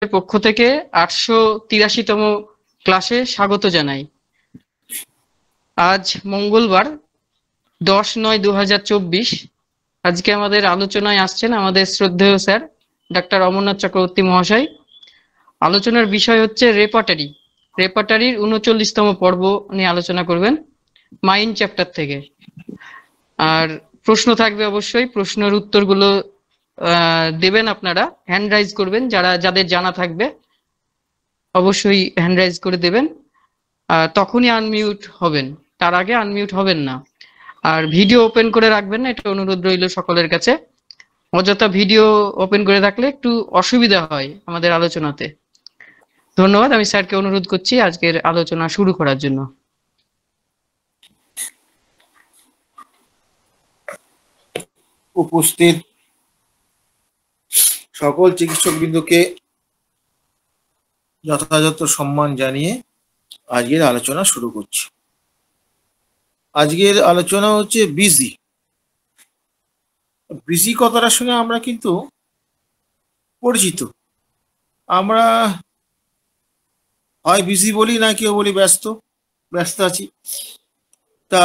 পক্ষ থেকে 883তম ক্লাসে স্বাগত জানাই। আজ মঙ্গলবার 10/9/2024। আজকে আমাদের আলোচনায় আসছেন আমাদের শ্রদ্ধেয় স্যার ডাক্তার অমরনাথ চক্রবর্তী মহাশয়। আলোচনার বিষয় হচ্ছে রেপার্টারির 39তম পর্ব নিয়ে আলোচনা করবেন মাইন্ড চ্যাপ্টার থেকে। আর প্রশ্ন থাকবে, অবশ্যই প্রশ্নের উত্তরগুলো দেবেন, আপনারা হ্যান্ড রাইজ করবেন, যাদের জানা থাকবে অবশ্যই হ্যান্ড রাইজ করে দেবেন। তখনই আনমিউট হবেন, তার আগে আনমিউট হবেন না। আর ভিডিও ওপেন করে রাখবেন না, এটা অনুরোধ রইল সকলের কাছে। অযথা ভিডিও ওপেন করে রাখলে একটু অসুবিধা হয় আমাদের আলোচনাতে। ধন্যবাদ। আমি স্যারকে অনুরোধ করছি আজকের আলোচনা শুরু করার জন্য। উপস্থিত সকল চিকিৎসকবৃন্দকে যথাযথ সম্মান জানিয়ে আজকের আলোচনা শুরু করছি। আজকের আলোচনা হচ্ছে বিজি কথাটার সঙ্গে আমরা কিন্তু পরিচিত। আমরা হয় বিজি বলি, না কেউ বলি ব্যস্ত আছি। তা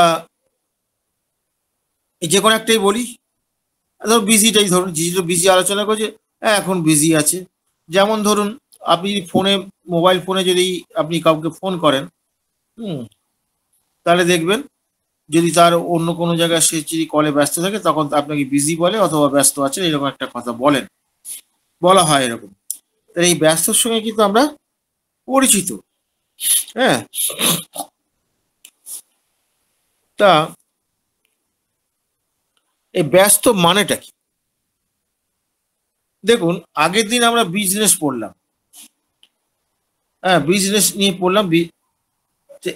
যে কোনো একটাই বলি। ধরুন বিজিটাই ধরুন, বিজি আলোচনা করছে, এখন বিজি আছে। যেমন ধরুন আপনি মোবাইল ফোনে যদি আপনি কাউকে ফোন করেন, তাহলে দেখবেন যদি তার অন্য কোনো জায়গায় সে যদি কলে ব্যস্ত থাকে, তখন আপনাকে বিজি বলে অথবা ব্যস্ত আছে, এরকম একটা কথা বলা হয় এরকম। তাহলে এই ব্যস্তর সঙ্গে কিন্তু আমরা পরিচিত। হ্যাঁ, তা এই ব্যস্ত মানেটা কি? দেখুন, আগের দিন আমরা বিজনেস পড়লাম, বিজনেস নিয়ে পড়লাম।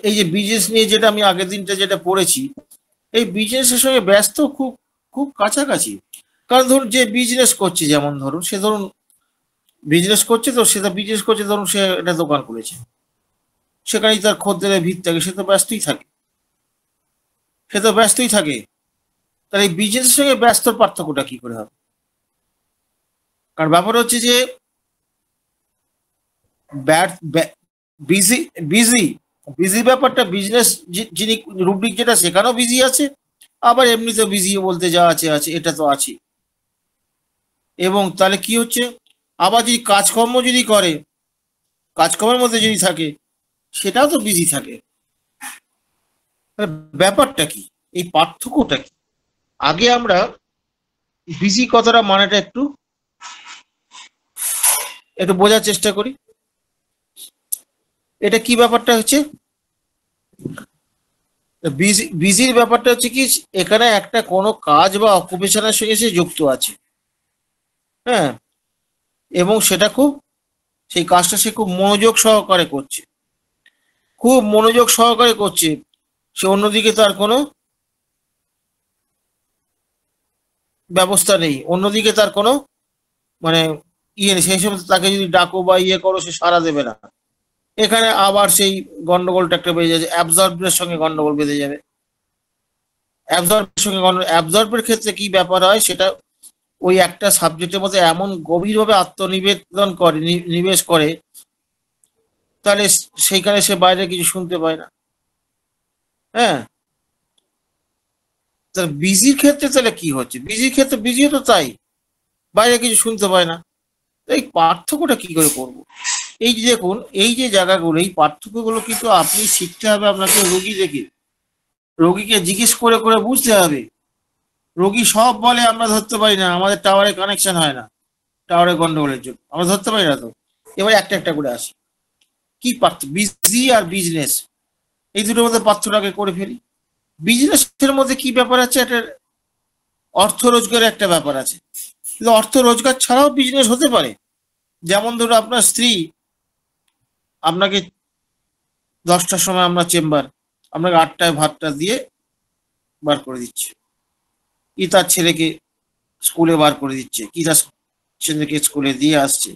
এই যে বিজনেস নিয়ে যেটা আমি আগের দিনটা যেটা পড়েছি, এই বিজনেসের সঙ্গে ব্যস্ত খুব খুব কাছাকাছি। কারণ ধরুন যে বিজনেস করছে, যেমন ধরুন সে বিজনেস করছে, তো সেটা বিজনেস করছে, ধরুন সে একটা দোকান খুলেছে, সেখানেই তার খদ্দেরের ভিড় থাকে, সে তো ব্যস্তই থাকে। তার এই বিজনেসের সঙ্গে ব্যস্তর পার্থক্যটা কি করে হবে? কারণ ব্যাপার হচ্ছে যে বিজি ব্যাপারটা, বিজনেস যিনি রুব্রিক যেটা সেখানেও বিজি আছে, আবার এমনিতে বিজি বলতে যা আছে এটা তো আছে। এবং তাহলে কি হচ্ছে, আবার যদি কাজকর্ম যদি করে, কাজকর্মের মধ্যে যদি থাকে, সেটাও তো বিজি থাকে। ব্যাপারটা কি, এই পার্থক্যটা কি? আগে আমরা বিজি কথাটা মানেটা একটু বোঝার চেষ্টা করি। এটা কি ব্যাপারটা হচ্ছে? বিজির ব্যাপারটা হচ্ছে কি, এখানে একটা কোনো কাজ বা অকুপেশনের সঙ্গে সে যুক্ত আছে। হ্যাঁ, এবং সেই কাজটা সে খুব মনোযোগ সহকারে করছে। সে অন্যদিকে তার কোনো ব্যবস্থা নেই, অন্যদিকে তার কোনো মানে নেই। সেই সময় তাকে যদি ডাকো বা করো, সে সাড়া দেবে না। এখানে আবার সেই গন্ডগোলটা একটা বেঁধে যাচ্ছে, অ্যাবজর্বের সঙ্গে গন্ডগোল বেঁধে যাবে। অ্যাবজর্বের ক্ষেত্রে কি ব্যাপার হয়, সেটা ওই একটা সাবজেক্টের মধ্যে এমন গভীরভাবে আত্মনিবেদন করে, নিবেশ করে, তাহলে সেইখানে সে বাইরে কিছু শুনতে পায় না। হ্যাঁ, তাহলে বিজির ক্ষেত্রে তাহলে কি হচ্ছে? বিজিও তো তাই, বাইরে কিছু শুনতে পায় না। এই পার্থক্যটা কি করে করবো? এই যে দেখুন, এই যে জায়গাগুলো, এই পার্থক্যগুলো কিন্তু আপনি শিখতে হবে আপনাকে রোগীকে জিজ্ঞেস করে করে বুঝতে হবে। রোগী সব বলে আমরা ধরতে পারি না, আমাদের টাওয়ারে কানেকশন হয় না, টাওয়ারের গন্ডগোলের জন্য আমরা ধরতে পারি না। তো এবার একটা একটা করে আসি, কি পার্থক্য বিজি আর বিজনেস, এই দুটোর মধ্যে পার্থক্যটাকে করে ফেলি। বিজনেসের মধ্যে কি ব্যাপার আছে, একটা অর্থ রোজগারের একটা ব্যাপার আছে, কিন্তু অর্থ রোজগার ছাড়াও বিজনেস হতে পারে। যেমন ধরুন আপনার স্ত্রী আপনাকে 10টার সময় আপনাকে 8টায় ভাতটা দিয়ে বার করে দিচ্ছে, কি তার ছেলেকে স্কুলে বার করে দিচ্ছে, কি তার ছেলেকে স্কুলে দিয়ে আসছে।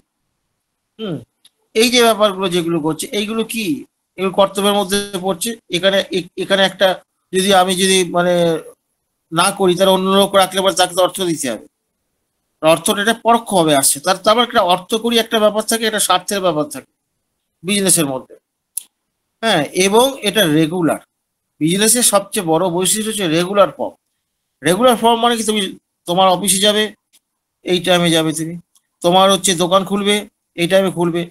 এই যে ব্যাপারগুলো যেগুলো করছে, এইগুলো কি, এগুলো কর্তব্যের মধ্যে পড়ছে। এখানে একটা আমি যদি মানে না করি, তাহলে অন্য লোক রাখলে পরে তাকে তো অর্থ দিতে হবে। অর্থটা এটা পরোক্ষভাবে আসছে, তারপর একটা অর্থকরী একটা ব্যাপার থাকে, একটা স্বার্থের ব্যাপার থাকে বিজনেসের মধ্যে। হ্যাঁ, এবং এটা রেগুলার। বিজনেসের সবচেয়ে বড় বৈশিষ্ট্য হচ্ছে রেগুলার ফর্ম। রেগুলার ফর্ম মানে কি, তুমি তোমার অফিসে যাবে এই টাইমে যাবে, তুমি তোমার হচ্ছে দোকান খুলবে এই টাইমে খুলবে।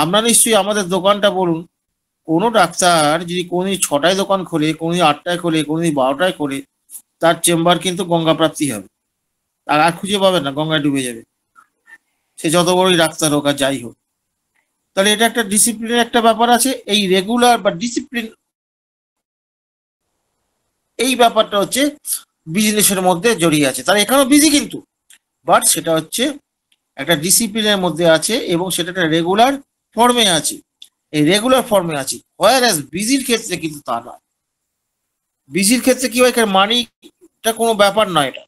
আমরা নিশ্চয়ই আমাদের দোকানটা বলুন, কোনো ডাক্তার যদি কোনোদিন 6টায় দোকান খোলে, কোনোদিন 8টায় খোলে, কোনোদিন 12টায় খোলে, তার চেম্বার কিন্তু গঙ্গা প্রাপ্তি হবে, আর খুঁজে পাবে না, গঙ্গায় ডুবে যাবে, সে যত বড়ই ডাক্তার হোক আর যাই হোক। তাহলে এটা একটা ডিসিপ্লিনের একটা ব্যাপার আছে, এই রেগুলার বা ডিসিপ্লিন, এই ব্যাপারটা হচ্ছে বিজনেসের মধ্যে জড়িয়ে আছে। তাহলে এখানেও বিজি কিন্তু, বাট সেটা হচ্ছে একটা ডিসিপ্লিনের মধ্যে আছে এবং সেটা একটা রেগুলার ফর্মে আছে, এই রেগুলার ফর্মে আছে। হোয়ার বিজির ক্ষেত্রে কিন্তু তা নয়। বিজির ক্ষেত্রে কি হয়, এখানে মানিটা কোনো ব্যাপার নয়, এটা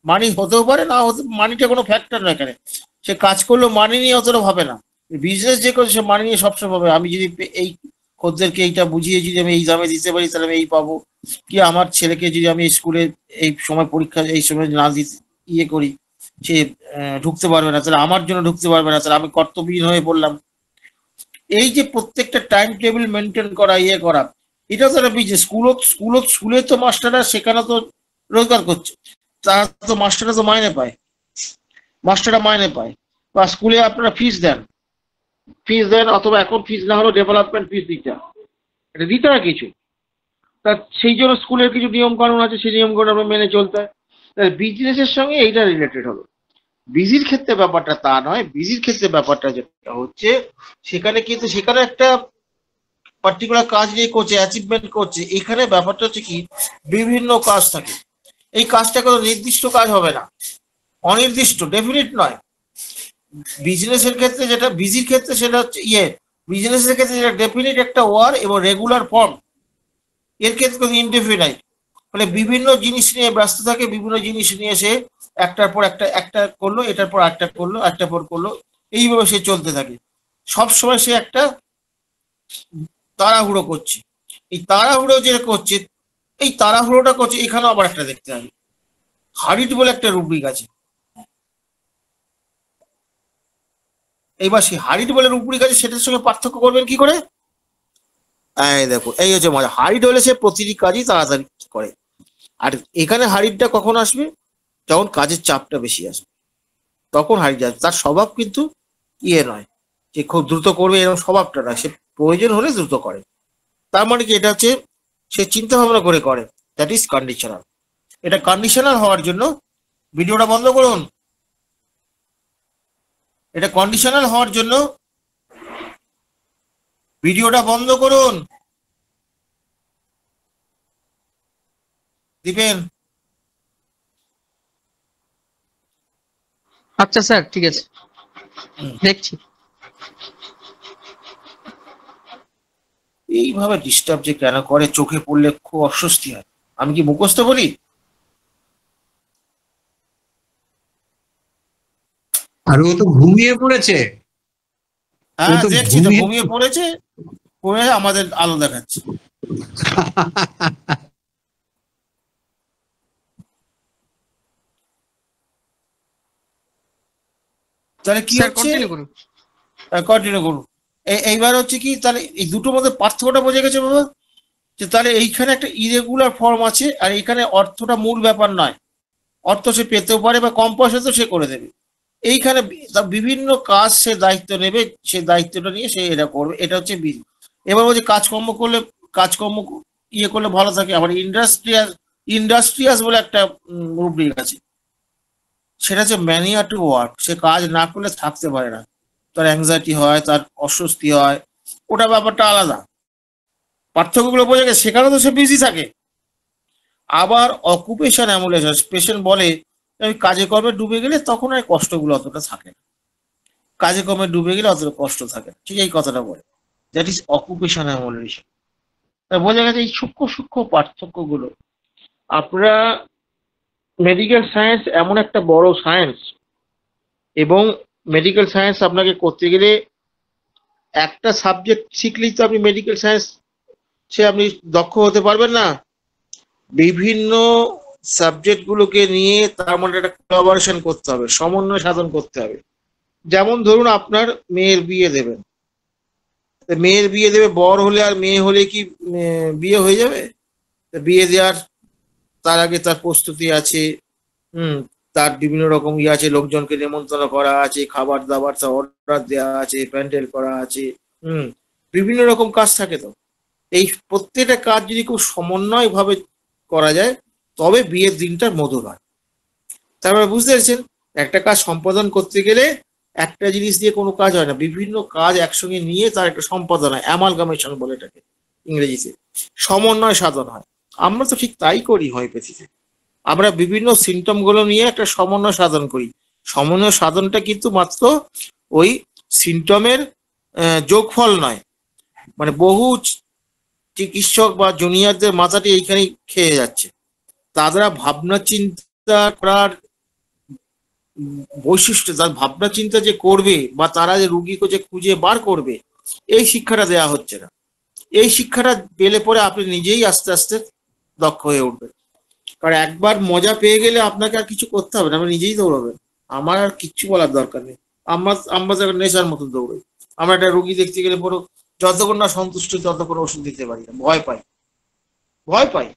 মানি হতেও পারে না হতে, মানিটা কোনো ফ্যাক্টর নয় এখানে। সে কাজ করলেও মানি নিয়ে অতটা ভাবে না। বিজনেস যে করে সে মানি নিয়ে সবসময় ভাবে, আমি যদি এই খদ্দেরকে এইটা বুঝিয়ে যদি আমি এই দামে দিতে পারি তাহলে আমি এই পাবো, কি আমার ছেলেকে যদি আমি স্কুলে এই সময় পরীক্ষা এই সময় না দিতে ইয়ে করি, সে ঢুকতে পারবে না, তাহলে আমার জন্য ঢুকতে পারবে না, তাহলে আমি কর্তব্যহীন হয়ে পড়লাম। এই যে প্রত্যেকটা টাইম টেবিল মেনটেন করা, ইয়ে করা, এটা তো একটা বিজনেস। স্কুলে তো মাস্টাররা সেখানে তো রোজগার করছে, তারা তো মাস্টাররা তো মাইনে পায়, মাস্টাররা মাইনে পায়, বা স্কুলে আপনারা ফিস দেন অথবা এখন ফিস না হলেও ডেভেলপমেন্ট ফিস দিতে হয়, এটা দিতে হয় কিছু। তা সেই জন্য স্কুলের কিছু নিয়ম কানুন আছে, সেই নিয়ম কানুন আমরা মেনে চলতে হয়। বিজনেসের সঙ্গে এইটা রিলেটেড হলো। বিজির ক্ষেত্রে ব্যাপারটা তা নয়। বিজির ক্ষেত্রে ব্যাপারটা যেটা হচ্ছে, সেখানে কিন্তু সেখানে একটা পার্টিকুলার কাজ নিয়ে করছে, অ্যাচিভমেন্ট করছে। এখানে ব্যাপারটা হচ্ছে কি, বিভিন্ন কাজ থাকে, এই কাজটা কোনো নির্দিষ্ট কাজ হবে না, অনির্দিষ্ট, ডেফিনিট নয়। বিজনেসের ক্ষেত্রে যেটা, বিজির ক্ষেত্রে সেটা হচ্ছে বিজনেসের ক্ষেত্রে যেটা ডেফিনিট একটা ওয়ার এবং রেগুলার ফর্ম, এর ক্ষেত্রে কোনো ইনডেফিনাইট। মানে বিভিন্ন জিনিস নিয়ে ব্যস্ত থাকে, বিভিন্ন জিনিস নিয়ে সে একটার পর একটা করলো, এটার পর একটা করলো, একটা পর করলো, এইভাবে সে চলতে থাকে। সব সময় সে একটা তাড়াহুড়ো করছে। এই তাড়াহুড়ো যে করছে, এই তাড়াহুড়োটা করছে, এখানেও আবার একটা দেখতে হবে, হারিট বলে একটা রুব্রিক আছে। এইবার সেই হারিট বলে রুব্রিক আছে, সেটার সঙ্গে পার্থক্য করবেন কি করে? এই দেখো, এই হচ্ছে মজা। হারিট হলে সে প্রতিটি কাজই তাড়াতাড়ি করে, আর এখানে হারিটটা কখন আসবে, যখন কাজের চাপটা বেশি আসবে, তখন হারিট আসবে। তার স্বভাব কিন্তু ইয়ে নয় যে খুব দ্রুত করবে, এরকম স্বভাবটা নয়, সে প্রয়োজন হলে দ্রুত করে। তার মানে কি, এটা হচ্ছে সে চিন্তা ভাবনা করে করে, দ্যাট ইজ কন্ডিশনাল। এটা কন্ডিশনাল হওয়ার জন্য, ভিডিওটা বন্ধ করুন, এটা কন্ডিশনাল হওয়ার জন্য ভিডিওটা বন্ধ করুন দিবেন। আচ্ছা স্যার, ঠিক আছে, দেখছি। এইভাবে ডিস্টার্ব যে কেন করে, চোখে পড়লে খুব অস্বস্তি হয়। আমি কি মুখস্থ বলি? আর ও তো ঘুমিয়ে পড়েছে। হ্যাঁ, দেখছি তো ঘুমিয়ে পড়েছে, পড়ে আমাদের আলো দেখাচ্ছে। তাহলে কি স্যার হচ্ছে, কন্টিনিউ করুন। কন্টিনিউ করুন। এইবার হচ্ছে কি, তাহলে এই দুটোর মধ্যে পার্থক্যটা বোঝা গেছে বাবা, যে তাহলে এইখানে একটা ইরেগুলার ফর্ম আছে, আর এখানে অর্থটা মূল ব্যাপার নয়। অর্থ সে পেতেও পারে, বা কম পয়সা তো সে করে দেবে। এইখানে তার বিভিন্ন কাজ সে দায়িত্ব নেবে, সে দায়িত্বটা নিয়ে সে এটা করবে, এটা হচ্ছে বিল। এবার বলছে কাজকর্ম ইয়ে করলে ভালো থাকে। আবার ইন্ডাস্ট্রিয়াস বলে একটা রুব্রিক আছে, সেটা হচ্ছে ম্যানিয়া টু ওয়ার্ক। সে কাজ না করলে থাকতে পারে না, তার অ্যাংজাইটি হয়, তার অস্বস্তি হয়, ওটা ব্যাপারটা আলাদা। পার্থক্যগুলো বোঝা গেছে, সেখানে তো সে বিজি থাকে। আবার অকুপেশন অ্যামুলেশন, পেশেন্ট বলে আমি কাজে কর্মে ডুবে গেলে তখন আর কষ্টগুলো অতটা থাকে না, কাজে কর্মে ডুবে গেলে অতটা কষ্ট থাকে না, ঠিক এই কথাটা বলে। That is occupation emulation. বোঝা গেছে এই সূক্ষ্ম সূক্ষ্ম পার্থক্যগুলো। আপনারা, মেডিকেল সায়েন্স এমন একটা বড় সায়েন্স, এবং মেডিকেল সায়েন্স আপনাকে করতে গেলে একটা সাবজেক্ট শিখলেই তো আপনি মেডিকেল সায়েন্স সে আপনি দক্ষ হতে পারবেন না। বিভিন্ন সাবজেক্ট গুলোকে নিয়ে তার মধ্যে একটা কোলাবোরেশন করতে হবে, সমন্বয় সাধন করতে হবে। যেমন ধরুন আপনার মেয়ের বিয়ে দেবেন, মেয়ের বিয়ে দেবে, বর হলে আর মেয়ে হলে কি বিয়ে হয়ে যাবে? বিয়ে দেওয়ার তার আগে তার প্রস্তুতি আছে, হুম, তার বিভিন্ন রকম ইয়ে আছে, লোকজনকে নিমন্ত্রণ করা আছে, খাবার দাবার অর্ডার দেওয়া আছে, প্যান্ডেল করা আছে, হুম, বিভিন্ন রকম কাজ থাকে। তো এই প্রত্যেকটা কাজ যদি খুব সমন্বয় ভাবে করা যায় তবে বিয়ের দিনটা মধুর হয়। তারপরে বুঝতে পারছেন, একটা কাজ সম্পাদন করতে গেলে একটা জিনিস দিয়ে কোনো কাজ হয় না, বিভিন্ন কাজ একসঙ্গে নিয়ে তার একটা সম্পাদন হয়, অ্যামালগামেশন বলে এটাকে ইংরেজিতে, সমন্বয় সাধন হয়। আমরা তো ঠিক তাই করি হোমিওপ্যাথিতে, আমরা বিভিন্ন সিমটম গুলো নিয়ে একটা সমন্বয় সাধন করি। সমন্বয় সাধনটা কিন্তু মাত্র ওই সিমটমের যোগফল নয়, মানে বহু চিকিৎসক বা জুনিয়রদের মাথাটি এইখানেই খেয়ে যাচ্ছে। তারা ভাবনা চিন্তা করার বৈশিষ্ট্য, তার ভাবনা চিন্তা যে করবে বা তারা যে রুগীকে যে খুঁজে বার করবে, এই শিক্ষাটা দেওয়া হচ্ছে না। এই শিক্ষাটা পেলে পরে আপনি নিজেই আস্তে আস্তে দক্ষ হয়ে উঠবেন। কারণ একবার মজা পেয়ে গেলে আপনাকে আর কিছু করতে হবে না, আপনি নিজেই দৌড়াবেন। আমার আর কিচ্ছু বলার দরকার নেই। আমরা নেশার মতো দৌড়াই। আমরা একটা রুগী দেখতে গেলে পরে যতক্ষণ না সন্তুষ্ট ততক্ষণ ওষুধ দিতে পারি না, ভয় পাই, ভয় পাই,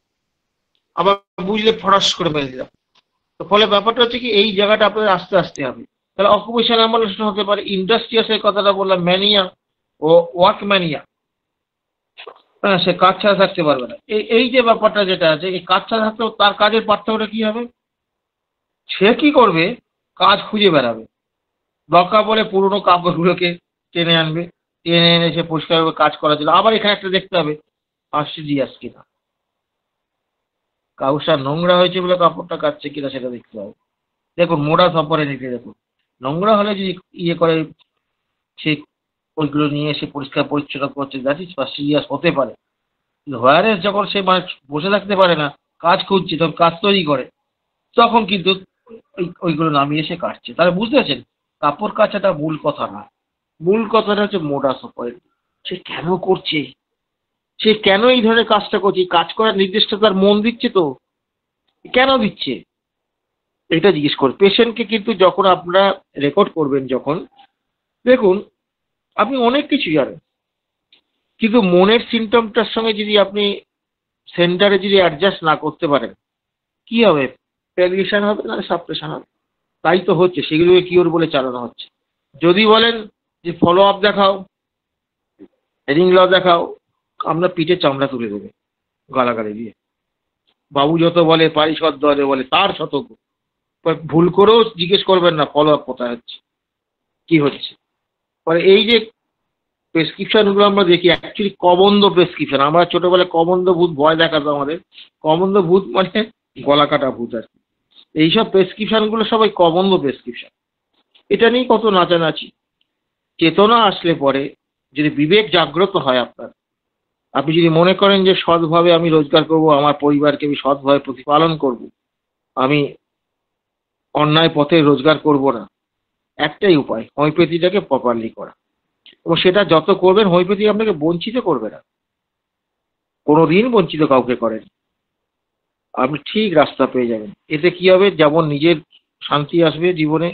আবার বুঝলে ফরাস করে মেরে দিলাম। তো ফলে ব্যাপারটা হচ্ছে কি, এই জায়গাটা আপনাদের আস্তে আস্তে হবে। তাহলে অকুপেশন এমন হতে পারে, ইন্ডাস্ট্রিয়াসের কথাটা বললাম, ম্যানিয়া ও ওয়ার্ক ম্যানিয়া, হ্যাঁ, সে কাজ ছাড়া থাকতে পারবে না। এই যে ব্যাপারটা যেটা আছে, এই কাজ ছাড়া থাকতেও তার কাজের পার্থক্যটা কি হবে? সে কি করবে? কাজ খুঁজে বেড়াবে, দরকার বলে পুরোনো কাপড়গুলোকে টেনে আনবে, টেনে এনে সে পরিষ্কারভাবে কাজ করার জন্য। আবার এখানে একটা দেখতে হবে আশ্চর্য কিনা, কাউসা নোংরা হয়েছে বলে কাপড়টা কাচ্ছে কিনা সেটা দেখতে হবে। দেখুন মোড়া সপরে নিতে দেখুন, নোংরা হলে যদি ইয়ে করে সে ওইগুলো নিয়ে এসে পরিষ্কার পরিচ্ছন্ন করছে, দ্যাট ইজ সিরিয়াস হতে পারে। হোয়ারেস যখন সে মানে বসে থাকতে পারে না, কাজ খুঁজছে, তখন কাজ তৈরি করে, তখন কিন্তু ওইগুলো নামিয়ে এসে কাটছে। তাহলে বুঝতে পারছেন, কাপড় কাচাটা মূল কথা না, মূল কথাটা হচ্ছে মোডাস অপারেন্ডি। সে কেন করছে, সে কেন এই ধরনের কাজটা করছে, কাজ করার নির্দেশটা তার মন দিচ্ছে তো, কেন দিচ্ছে এটা জিজ্ঞেস করুন পেশেন্টকে। কিন্তু যখন আপনারা রেকর্ড করবেন, যখন দেখুন আপনি অনেক কিছু জানেন, কিন্তু মনের সিমটমটার সঙ্গে যদি আপনি সেন্টারে যদি অ্যাডজাস্ট না করতে পারেন, কি হবে? প্যালিয়েশন হবে না সাপ্রেশন হবে। তাই তো হচ্ছে, সেগুলোকে কিওর বলে চালানো হচ্ছে। যদি বলেন যে ফলো আপ দেখাও, রিং ল দেখাও, আমরা পিঠে চামড়া তুলে দেবে গালাগালি দিয়ে। বাবু যত বলে, পারিষদ দলে বলে, তার শত ভুল করেও জিজ্ঞেস করবেন না ফলো আপ কোথায় হচ্ছে, কি হচ্ছে। পরে এই যে প্রেসক্রিপশনগুলো আমরা দেখি, অ্যাকচুয়ালি কবন্ধ প্রেসক্রিপশন। আমরা ছোটবেলায় কবন্ধ ভূত ভয় দেখাতো আমাদের, কবন্ধ ভূত মানে গলা কাটা ভূত আর কি। এইসব প্রেসক্রিপশনগুলো সবাই কবন্ধ প্রেসক্রিপশন। এটা নিয়ে কত নাচানাচি। চেতনা আসলে পরে, যদি বিবেক জাগ্রত হয় আপনার, আপনি যদি মনে করেন যে সৎভাবে আমি রোজগার করব, আমার পরিবারকে আমি সৎভাবে প্রতিপালন করব, আমি অন্যায় পথে রোজগার করব না, একটাই উপায় হোমিওপ্যাথিটাকে প্রপারলি করা। এবং সেটা যত করবেন, হোমিওপ্যাথি আপনাকে বঞ্চিত করবে না, কোনোদিন বঞ্চিত কাউকে করেন। আপনি ঠিক রাস্তা পেয়ে যাবেন। এতে কি হবে, যেমন নিজের শান্তি আসবে জীবনে,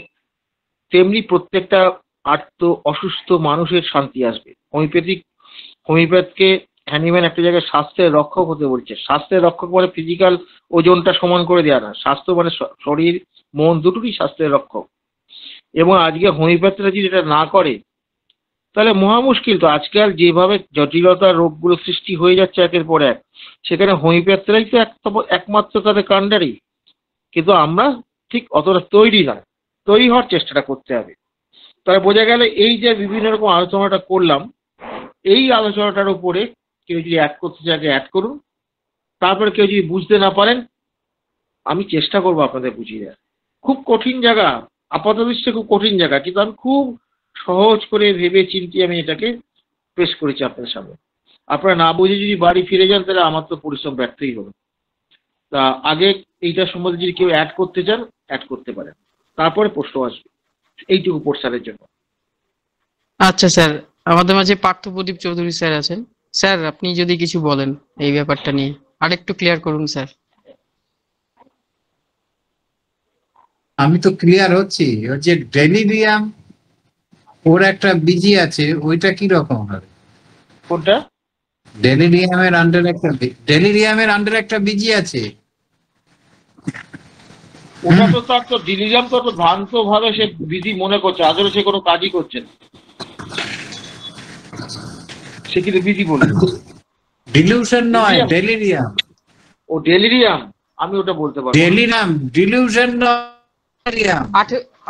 তেমনি প্রত্যেকটা অসুস্থ মানুষের শান্তি আসবে। হোমিওপ্যাথকে হ্যানিম্যান একটা জায়গায় স্বাস্থ্যের রক্ষক হতে বলছে। স্বাস্থ্যের রক্ষক মানে ফিজিক্যাল ওজনটা সমান করে দেওয়া না, স্বাস্থ্য মানে শরীর মন দুটোরই স্বাস্থ্যের রক্ষক। এবং আজকে হোমিওপ্যাথিরা যদি এটা না করে তাহলে মহা মুশকিল। তো আজকাল যেভাবে জটিলতার রোগগুলো সৃষ্টি হয়ে যাচ্ছে একের পর এক, সেখানে হোমিওপ্যাথিরাই তো একমাত্র তাদের কাণ্ডারি। কিন্তু আমরা ঠিক অতটা তৈরি না, তৈরি হওয়ার চেষ্টাটা করতে হবে। তাহলে বোঝা গেল, এই যে বিভিন্ন রকম আলোচনাটা করলাম, এই আলোচনাটার উপরে কেউ যদি অ্যাড করতে চায় অ্যাড করুন। তারপরে কেউ যদি বুঝতে না পারেন, আমি চেষ্টা করবো আপনাদের বুঝিয়ে দেওয়ার। খুব কঠিন জায়গা, আপাত দৃষ্টি খুব কঠিন জায়গা, কিন্তু আমি খুব সহজ করে ভেবে চিন্তে আমি এটাকে পেশ করেছি আপনাদের সামনে। আপনারা না বুঝে যদি বাড়ি ফিরে যান, তাহলে আমার তো পরিশ্রম ব্যর্থই হবে। তা আগে এইটা সম্বন্ধে যদি কেউ অ্যাড করতে চান অ্যাড করতে পারেন, তারপরে প্রশ্ন আসবে। এইটুকু প্রসারের জন্য। আচ্ছা স্যার, আমাদের মাঝে পার্থপ্রদীপ চৌধুরী স্যার আছেন। স্যার আপনি যদি কিছু বলেন এই ব্যাপারটা নিয়ে, আরেকটু ক্লিয়ার করুন স্যার। আমি তো ক্লিয়ার হচ্ছি। ওর যে ডেলিরিয়াম, ওর একটা বিজি আছে, ওইটা কি রকম হবে? কোনটা? ডেলিরিয়ামের আন্ডার একটা বিজি আছে। ওটা তো তার তো ডিলিজাম তো ভ্রান্ত ভাবে সে বিধি মনে করছে, আসলে সে কোনো কাজই করছে না, সে কিন্তু বিধি বলবে। ডিলিউশন নয়, ডেলিরিয়াম। ও ডেলিরিয়াম, আমি ওটা বলতে পারবো না। ডেলিরাম, ডিলিউশন নয়, ডেলিরিয়াম।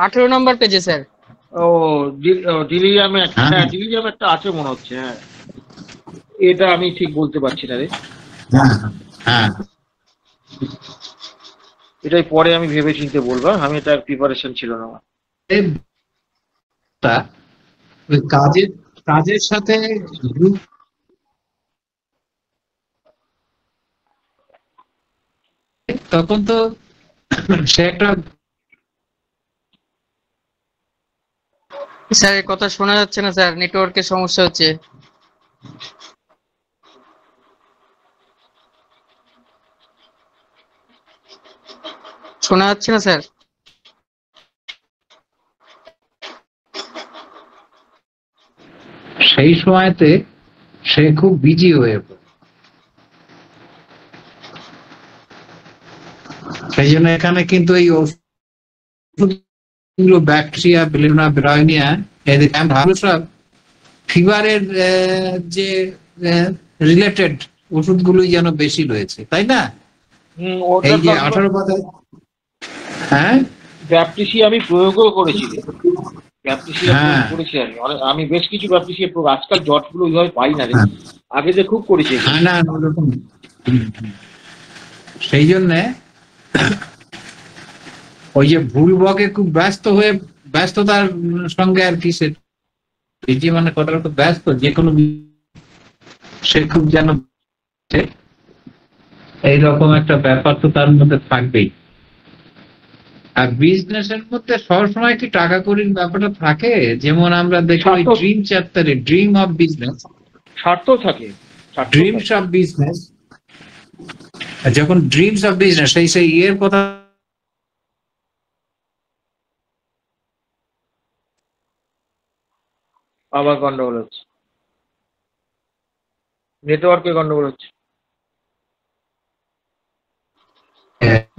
18 নম্বর পেজে স্যার। ও ডিলিরিয়ামে, হ্যাঁ। হ্যাঁ ডিলিরিয়াম একটা আছে মনে হচ্ছে, হ্যাঁ এটা আমি ঠিক বলতে পারছি না রে। হ্যাঁ, হ্যাঁ। এটাই পরে আমি ভেবে চিন্তে বলবো, আমি এটা প্রিপারেশন ছিল না আমার। ওই কাজের সাথে তখন তো সে একটা স্যার এর কথা শোনা যাচ্ছে না স্যার, নেটওয়ার্কের সমস্যা হচ্ছে। শোনা যাচ্ছে না স্যার। সেই সময়তে সে খুব বিজি হয়ে পড়ে। সেই জন্য এখানে কিন্তু এই ওষুধগুলো ব্যাকটেরিয়া, বেলিনা, ব্রায়োনিয়া, ভালো সব ফিভারের যে রিলেটেড ওষুধগুলোই যেন বেশি রয়েছে, তাই না? এই যে 18 পাতা। হ্যাঁ, ব্যাপটিসি আমি প্রয়োগও করেছি, হ্যাঁ। করেছি আমি বেশ কিছু ব্যাপটিসি প্রয়োগ, আজকাল জটগুলো ওইভাবে পাই না রে, আগে যে খুব করেছি। হ্যাঁ, না ওরকম। সেই জন্যে ওই যে ভুল বকে খুব ব্যস্ততার সঙ্গে আর কি, সে এই যে মানে কথাটা তো ব্যস্ত, যে কোনো সে খুব যেন এইরকম একটা ব্যাপার তো তার মধ্যে থাকবেই। আর বিজনেসের মধ্যে সবসময় কি টাকা কড়ির ব্যাপারটা থাকে? যেমন আমরা দেখি ওই ড্রিম চ্যাপ্টারে, ড্রিম অফ বিজনেস, স্বার্থ থাকে, ড্রিমস অফ বিজনেস, যখন ড্রিমস অফ বিজনেস সেই ইয়ের কথা আবার গন্ডগোল হচ্ছে, নেটওয়ার্কে গন্ডগোল হচ্ছে।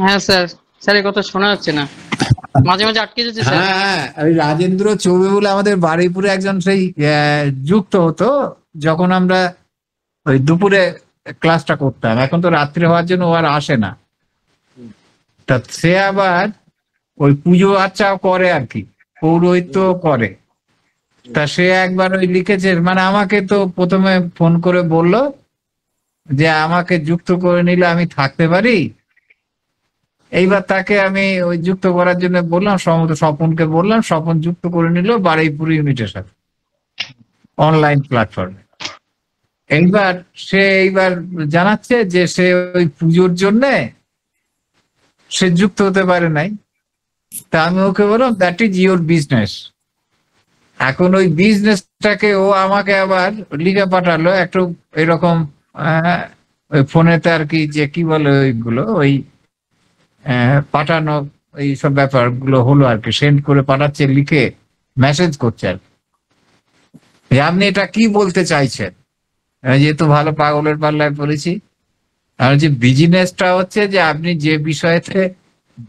হ্যাঁ স্যার, স্যার এর কথা শোনা যাচ্ছে না, মাঝে মাঝে আটকে যাচ্ছে স্যার। হ্যাঁ, ওই রাজেন্দ্র চৌবে বলে আমাদের বারুইপুরে একজন সেই যুক্ত হতো যখন আমরা ওই দুপুরে ক্লাসটা করতাম। এখন তো রাত্রে হওয়ার জন্য ও আর আসে না। তা সে আবার ওই পুজো আচ্চাও করে আর কি, পৌরোহিত্য করে। তা সে একবার ওই লিখেছে, মানে আমাকে তো প্রথমে ফোন করে বলল যে আমাকে যুক্ত করে নিলে আমি থাকতে পারি। এইবার তাকে আমি ওই যুক্ত করার জন্য বললাম, স্বপনকে বললাম, স্বপন যুক্ত করে নিল বারুইপুর ইউনিটের সাথে অনলাইন প্ল্যাটফর্মে। এইবার জানাচ্ছে যে সে ওই পুজোর জন্যে সে যুক্ত হতে পারে নাই। তা আমি ওকে বললাম, দ্যাট ইজ ইউর বিজনেস। এখন ওই বিজনেসটাকে ও আমাকে আবার লিখে পাঠালো একটু এরকম ওই ফোনেতে আর কি, যে কি বলে ওইগুলো, ওই পাঠানো এই সব ব্যাপারগুলো হলো আর কি, সেন্ড করে পাঠাচ্ছে, লিখে মেসেজ করছে আর কি, আপনি এটা কি বলতে চাইছেন। আমি যেহেতু ভালো পাগলের পাল্লায় পড়েছি, আর যে বিজনেসটা হচ্ছে যে আপনি যে বিষয়েতে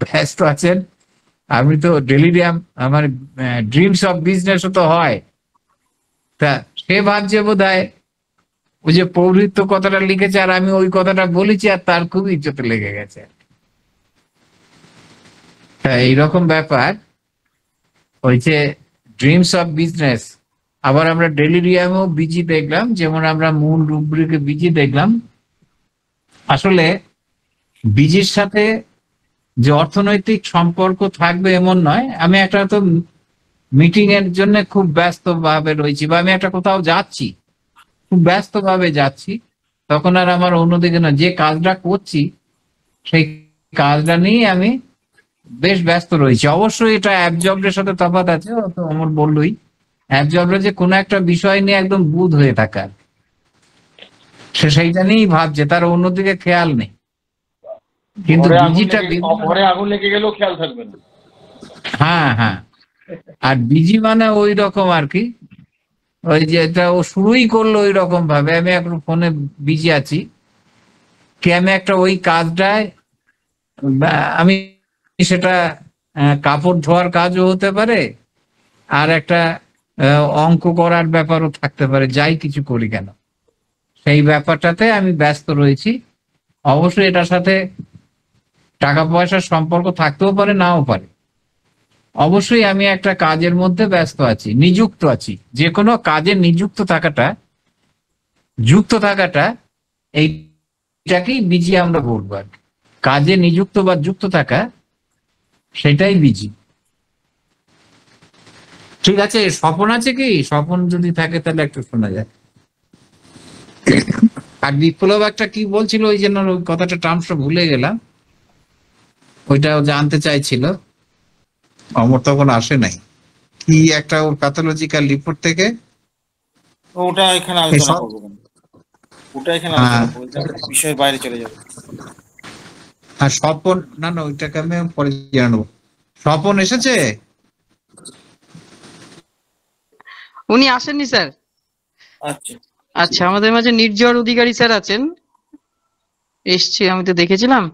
ব্যস্ত আছেন, আপনি তো ডেলিরিয়াম আমার ড্রিমস অফ বিজনেস তো হয়। তা সে ভাবছে বোধ হয় ওই যে পৌরহিত্য কথাটা লিখেছে আর আমি ওই কথাটা বলেছি, আর তার খুব ইজ্জতে লেগে গেছে। তা এইরকম ব্যাপার, ওই যে ড্রিমস অফ বিজনেস। আবার আমরা ডেলিরিয়ামও বিজি দেখলাম, যেমন আমরা মূল রুব্রিকে বিজি দেখলাম। আসলে বিজির সাথে যে অর্থনৈতিক সম্পর্ক থাকবে এমন নয়। আমি একটা তো মিটিং এর জন্য খুব ব্যস্ত ভাবে রয়েছি, বা আমি একটা কোথাও যাচ্ছি, খুব ব্যস্ত ভাবে যাচ্ছি, তখন আর আমার অন্যদিকে না, যে কাজটা করছি সেই কাজটা নিয়ে আমি বেশ ব্যস্ত রয়েছি। অবশ্যই এটা অ্যাবজর্বের সাথে তফাৎ আছে, তো আমার বললই অ্যাবজর্বের যে কোনো একটা বিষয় নিয়ে একদম বুঁদ হয়ে থাকার, সে সেইটা নিয়েই ভাবছে, তার অন্যদিকে খেয়াল নেই। কিন্তু ঘরে বিজিটা আগুন লেগে গেলেও খেয়াল থাকবে না। হ্যাঁ হ্যাঁ, আর বিজি মানে ওই রকম আর কি, ওই যে এটা ও শুরুই করলো ওই রকম ভাবে, আমি এখন ফোনে বিজি আছি, কি আমি একটা ওই কাজটায় আমি সেটা কাপড় ধোয়ার কাজও হতে পারে, আর একটা অঙ্ক করার ব্যাপারও থাকতে পারে, যাই কিছু করি কেন সেই ব্যাপারটাতে আমি ব্যস্ত রয়েছি। অবশ্যই এটার সাথে টাকা পয়সার সম্পর্ক থাকতেও পারে, নাও পারে। অবশ্যই আমি একটা কাজের মধ্যে ব্যস্ত আছি, নিযুক্ত আছি। যে কোনো কাজে নিযুক্ত থাকাটা, যুক্ত থাকাটা, এইটাকেই বিজি আমরা বলবো আর কি। কাজে নিযুক্ত বা যুক্ত থাকা, সেটাই বিজি। ঠিক আছে, স্বপন আছে কি? স্বপন যদি থাকে তাহলে একটু শোনা যায়। আর বিপ্লব একটা কি বলছিল, ওই জন্য ওই কথাটা টার্মসটা ভুলে গেলাম, ওইটাও জানতে চাইছিল। অমর তখন আসে নাই, কি একটা ওর প্যাথোলজিক্যাল রিপোর্ট থেকে। ওটা এখানে এই আলোচনা সব, করবো কেন? ওটা এখানে হ্যাঁ, আলোচনা করবো, এটা বিষয়ের বাইরে চলে যাবে। আর স্বপন, না না ওইটাকে আমি পরে জানাবো। স্বপন এসেছে? উনি আসেননি স্যার। আচ্ছা, আচ্ছা, আমাদের মাঝে নির্ঝর অধিকারী স্যার আছেন, এসছে, আমি তো দেখেছিলাম।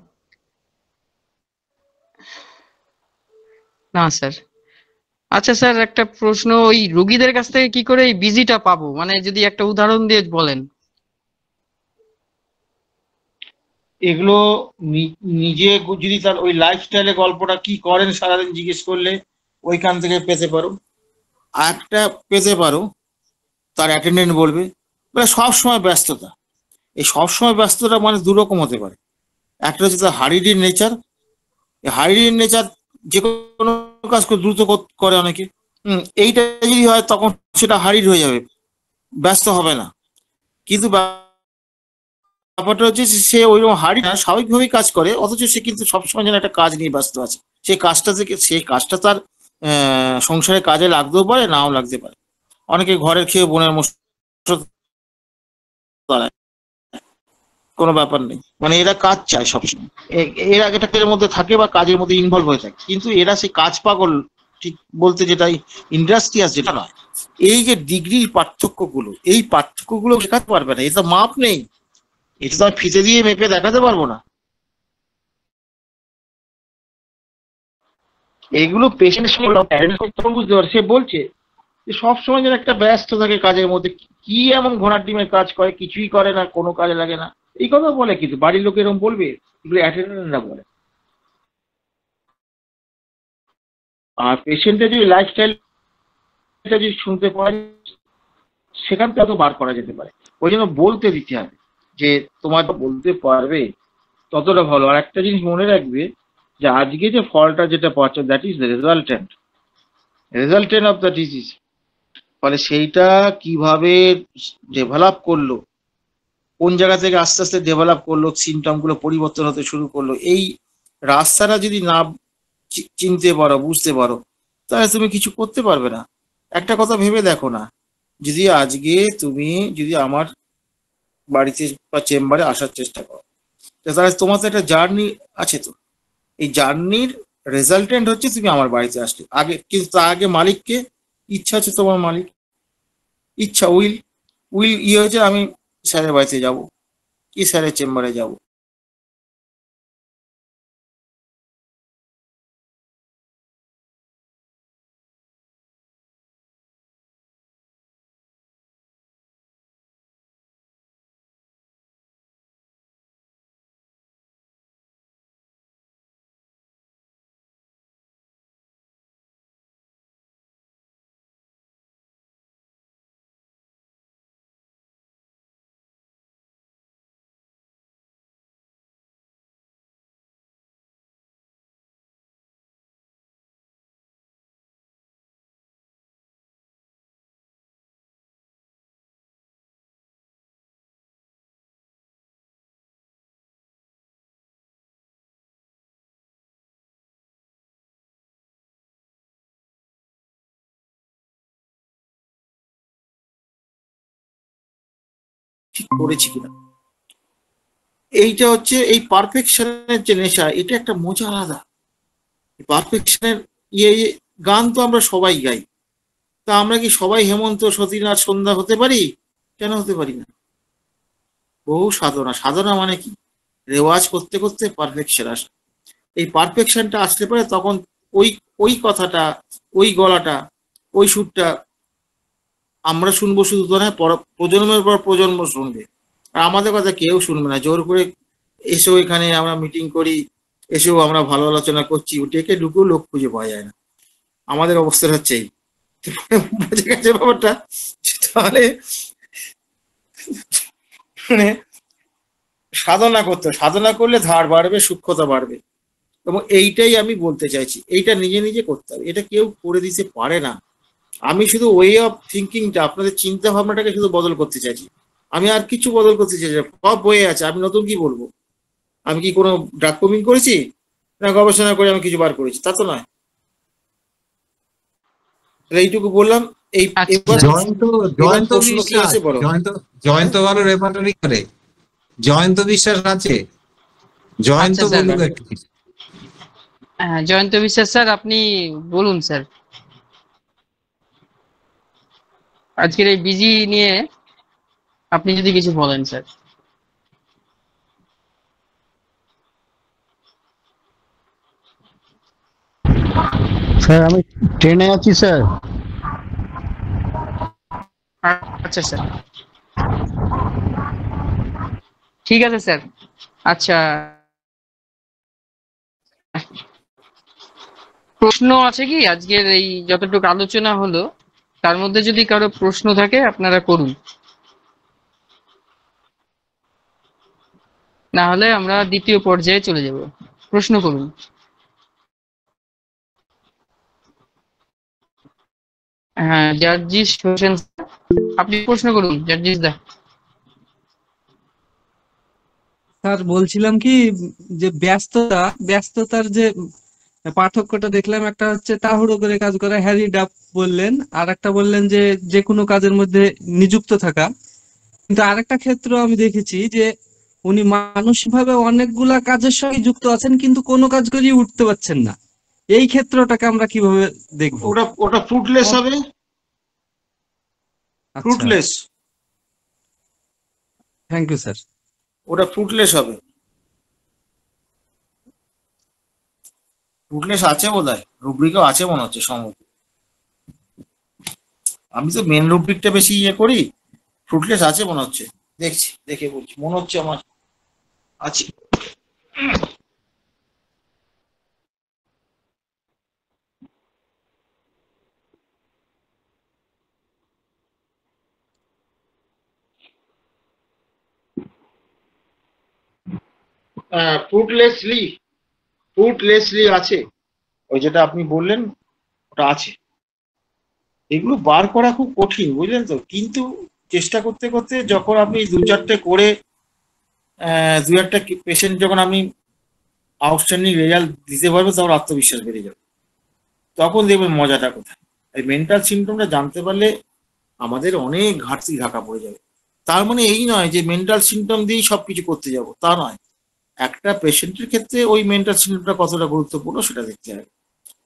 না স্যার। আচ্ছা স্যার, একটা প্রশ্ন, ওই রোগীদের কাছ থেকে কি করে এই বিজিটা পাবো, মানে যদি একটা উদাহরণ দিয়ে বলেন। এগুলো নিজে যদি তার ওই লাইফস্টাইলে গল্পটা কি করেন সারাদিন জিজ্ঞেস করলে ওইখান থেকে পেতে পারো। আর একটা পেতে পারো, তার অ্যাটেন্ডেন্ট বলবে, মানে সবসময় ব্যস্ততা। এই সবসময় ব্যস্ততা মানে দুরকম হতে পারে। একটা হচ্ছে তার হারিডির নেচার। এই হারিডির নেচার যে কোনো কাজ করে দ্রুত করে অনেকে। এইটা যদি হয় তখন সেটা হারিড হয়ে যাবে, ব্যস্ত হবে না। কিন্তু ব্যাপারটা হচ্ছে যে সে ওইরকম হারি না, স্বাভাবিকভাবেই কাজ করে, অথচ সে কিন্তু সবসময় যেন একটা কাজ নিয়ে ব্যস্ত আছে। সেই কাজটা তার সংসারে কাজে লাগতেও পারে, নাও লাগতে পারে। অনেকে ঘরের খেয়ে বোনের মশলা দাঁড়ায়, কোনো ব্যাপার নেই, মানে এরা কাজ চায় সবসময়। এরা এটার মধ্যে থাকে বা কাজের মধ্যে ইনভলভ হয়ে থাকে, কিন্তু এরা সেই কাজ পাগল ঠিক বলতে যেটা ইন্ডাস্ট্রিয়াস যেটা নয়। এই যে ডিগ্রির পার্থক্যগুলো, এই পার্থক্যগুলো দেখাতে পারবে না, এটা মাপ নেই। এটা তো আমি ফিতে দিয়ে মেপে দেখাতে পারবো না। এগুলো পেশেন্টের সঙ্গে তখন বুঝতে পারে। সে বলছে যে সবসময় যেন একটা ব্যস্ত থাকে কাজের মধ্যে, কি এমন ঘোড়ার ডিমের কাজ করে, কিছুই করে না, কোনো কাজে লাগে না, এই কথা বলে। কিন্তু বাড়ির লোক এরকম বলবে, এগুলো অ্যাটেন্ডেন্টরা বলে। আর পেশেন্টের যদি লাইফস্টাইলটা যদি শুনতে পাওয়া যায়, সেখান থেকে তো বার করা যেতে পারে। ওই জন্য বলতে দিতে হবে যে তোমার বলতে পারবে ততটা ভালো। আর একটা জিনিস মনে রাখবে, যে আজকে যে ফলটা যেটা পাচ্ছ, that is the resultant of the disease. ফলে সেইটা কিভাবে ডেভেলপ করলো, কোন জায়গা থেকে আস্তে আস্তে ডেভেলপ করলো, সিমটম গুলো পরিবর্তন হতে শুরু করলো, এই রাস্তাটা যদি না চিনতে পারো, বুঝতে পারো, তাহলে তুমি কিছু করতে পারবে না। একটা কথা ভেবে দেখো না, যদি আজকে তুমি যদি আমার বাড়িতে বা চেম্বারে আসার চেষ্টা করো, তাহলে তোমার তো একটা জার্নি আছে। তো এই জার্নির রেজাল্টেন্ট হচ্ছে তুমি আমার বাড়িতে আসলে আগে, কিন্তু তার আগে মালিককে, ইচ্ছা হচ্ছে তোমার মালিক, ইচ্ছা উইল উইল ইয়ে হচ্ছে আমি স্যারের বাড়িতে যাব, কি স্যারের চেম্বারে যাব। ঠিক করেছি কিনা, এইটা হচ্ছে এই পারফেকশনের যে নেশা, এটা একটা মজা আলাদা। পারফেকশনের ইয়ে গান তো আমরা সবাই গাই, তা আমরা কি সবাই হেমন্ত সতীনাথ সন্ধ্যা হতে পারি? কেন হতে পারি না? বহু সাধনা, সাধনা মানে কি? রেওয়াজ করতে করতে পারফেকশন আসে। এই পারফেকশনটা আসতে পারে তখন ওই ওই কথাটা, ওই গলাটা, ওই সুরটা আমরা শুনবো শুধু তো না, প্রজন্মের পর প্রজন্ম শুনবে। আর আমাদের কথা কেউ শুনবে না। জোর করে এসেও এখানে আমরা মিটিং করি, এসেও আমরা ভালো আলোচনা করছি, ডেকে ঢুকেও লোক খুঁজে পাওয়া যায় না। আমাদের অবস্থা হচ্ছে এই। বুঝে গেছে ব্যাপারটা? তাহলে মানে সাধনা করতে হবে। সাধনা করলে ধার বাড়বে, সূক্ষ্মতা বাড়বে। এবং এইটাই আমি বলতে চাইছি, এইটা নিজে নিজে করতে হবে, এটা কেউ করে দিতে পারে না। আমি শুধু ওয়ে অফ থিঙ্কিংটা, আপনাদের চিন্তা ভাবনাটাকে শুধু বদল করতে চাইছি। আমি আর কিছু বদল করতে চাইছি না। সব বয়ে আছে, আমি নতুন কি বলবো? আমি কি কোনো ডাক্তারি করেছি, না গবেষণা করে আমি কিছু বার করেছি? তা তো নয়। তাহলে এইটুকু বললাম। এই আচ্ছা এবার জয়ন্ত এবার জয়ন্ত প্রশ্ন কি বিশ্বাস, আছে বলো। জয়ন্ত ভালো রেপার্টরি করে। জয়ন্ত বিশ্বাস আছে, জয়ন্ত আচ্ছা স্যার, বলুক একটু কিছু। হ্যাঁ জয়ন্ত বিশ্বাস স্যার, আপনি বলুন স্যার আজকের এই বিজি নিয়ে আপনি যদি কিছু বলেন স্যার। স্যার আমি ট্রেনে আছি স্যার। আচ্ছা স্যার, ঠিক আছে স্যার। আচ্ছা, প্রশ্ন আছে কি? আজকের এই যতটুকু আলোচনা হলো তার মধ্যে যদি কারো প্রশ্ন থাকে আপনারা করুন, না হলে আমরা দ্বিতীয় পর্যায়ে চলে যাব। প্রশ্ন করুন। হ্যাঁ, জার্জিস হোসেন স্যার, আপনি প্রশ্ন করুন জার্জিস দা। স্যার বলছিলাম কি, যে ব্যস্ততার যে পার্থক্যটা দেখলাম, একটা হচ্ছে তাড়াহুড়ো করে কাজ করা, হ্যারি ডাব বললেন, আর একটা বললেন যে যে কোনো কাজের মধ্যে নিযুক্ত থাকা। কিন্তু আরেকটা ক্ষেত্র আমি দেখেছি যে উনি মানসিকভাবে অনেকগুলা কাজের সঙ্গে যুক্ত আছেন কিন্তু কোনো কাজ করেই উঠতে পারছেন না। এই ক্ষেত্রটাকে আমরা কিভাবে দেখবো? ওটা ওটা ফ্রুটলেস হবে, আচ্ছা, ফ্রুটলেস। Thank you sir. ওটা ফ্রুটলেস হবে। ফ্রুটলেস আছে বোধহয়, রুব্রিকও আছে মনে হচ্ছে সম্ভবত। আমি তো মেন রুব্রিকটা বেশি ইয়ে করি, ফ্রুটলেস আছে মনে হচ্ছে। দেখছি, দেখে বলছি, মনে হচ্ছে আমার আছে। ফ্রুটলেসলি, ফ্রুটলেসলি আছে। ওই যেটা আপনি বললেন ওটা আছে। এগুলো বার করা খুব কঠিন, বুঝলেন তো। কিন্তু চেষ্টা করতে করতে যখন আপনি দু চারটে করে দু একটা পেশেন্ট যখন আপনি আউটস্ট্যান্ডিং রেজাল্ট দিতে পারবে, তখন আত্মবিশ্বাস বেড়ে যাবে। তখন দেখবেন মজাটা কোথায়। এই মেন্টাল সিমটমটা জানতে পারলে আমাদের অনেক ঘাটতি ঢাকা পড়ে যাবে। তার মানে এই নয় যে মেন্টাল সিমটম দিয়েই সবকিছু করতে যাব, তা নয়। একটা পেশেন্টের ক্ষেত্রে ওই মেন্টাল সিমটমটা কতটা গুরুত্বপূর্ণ সেটা দেখতে হবে।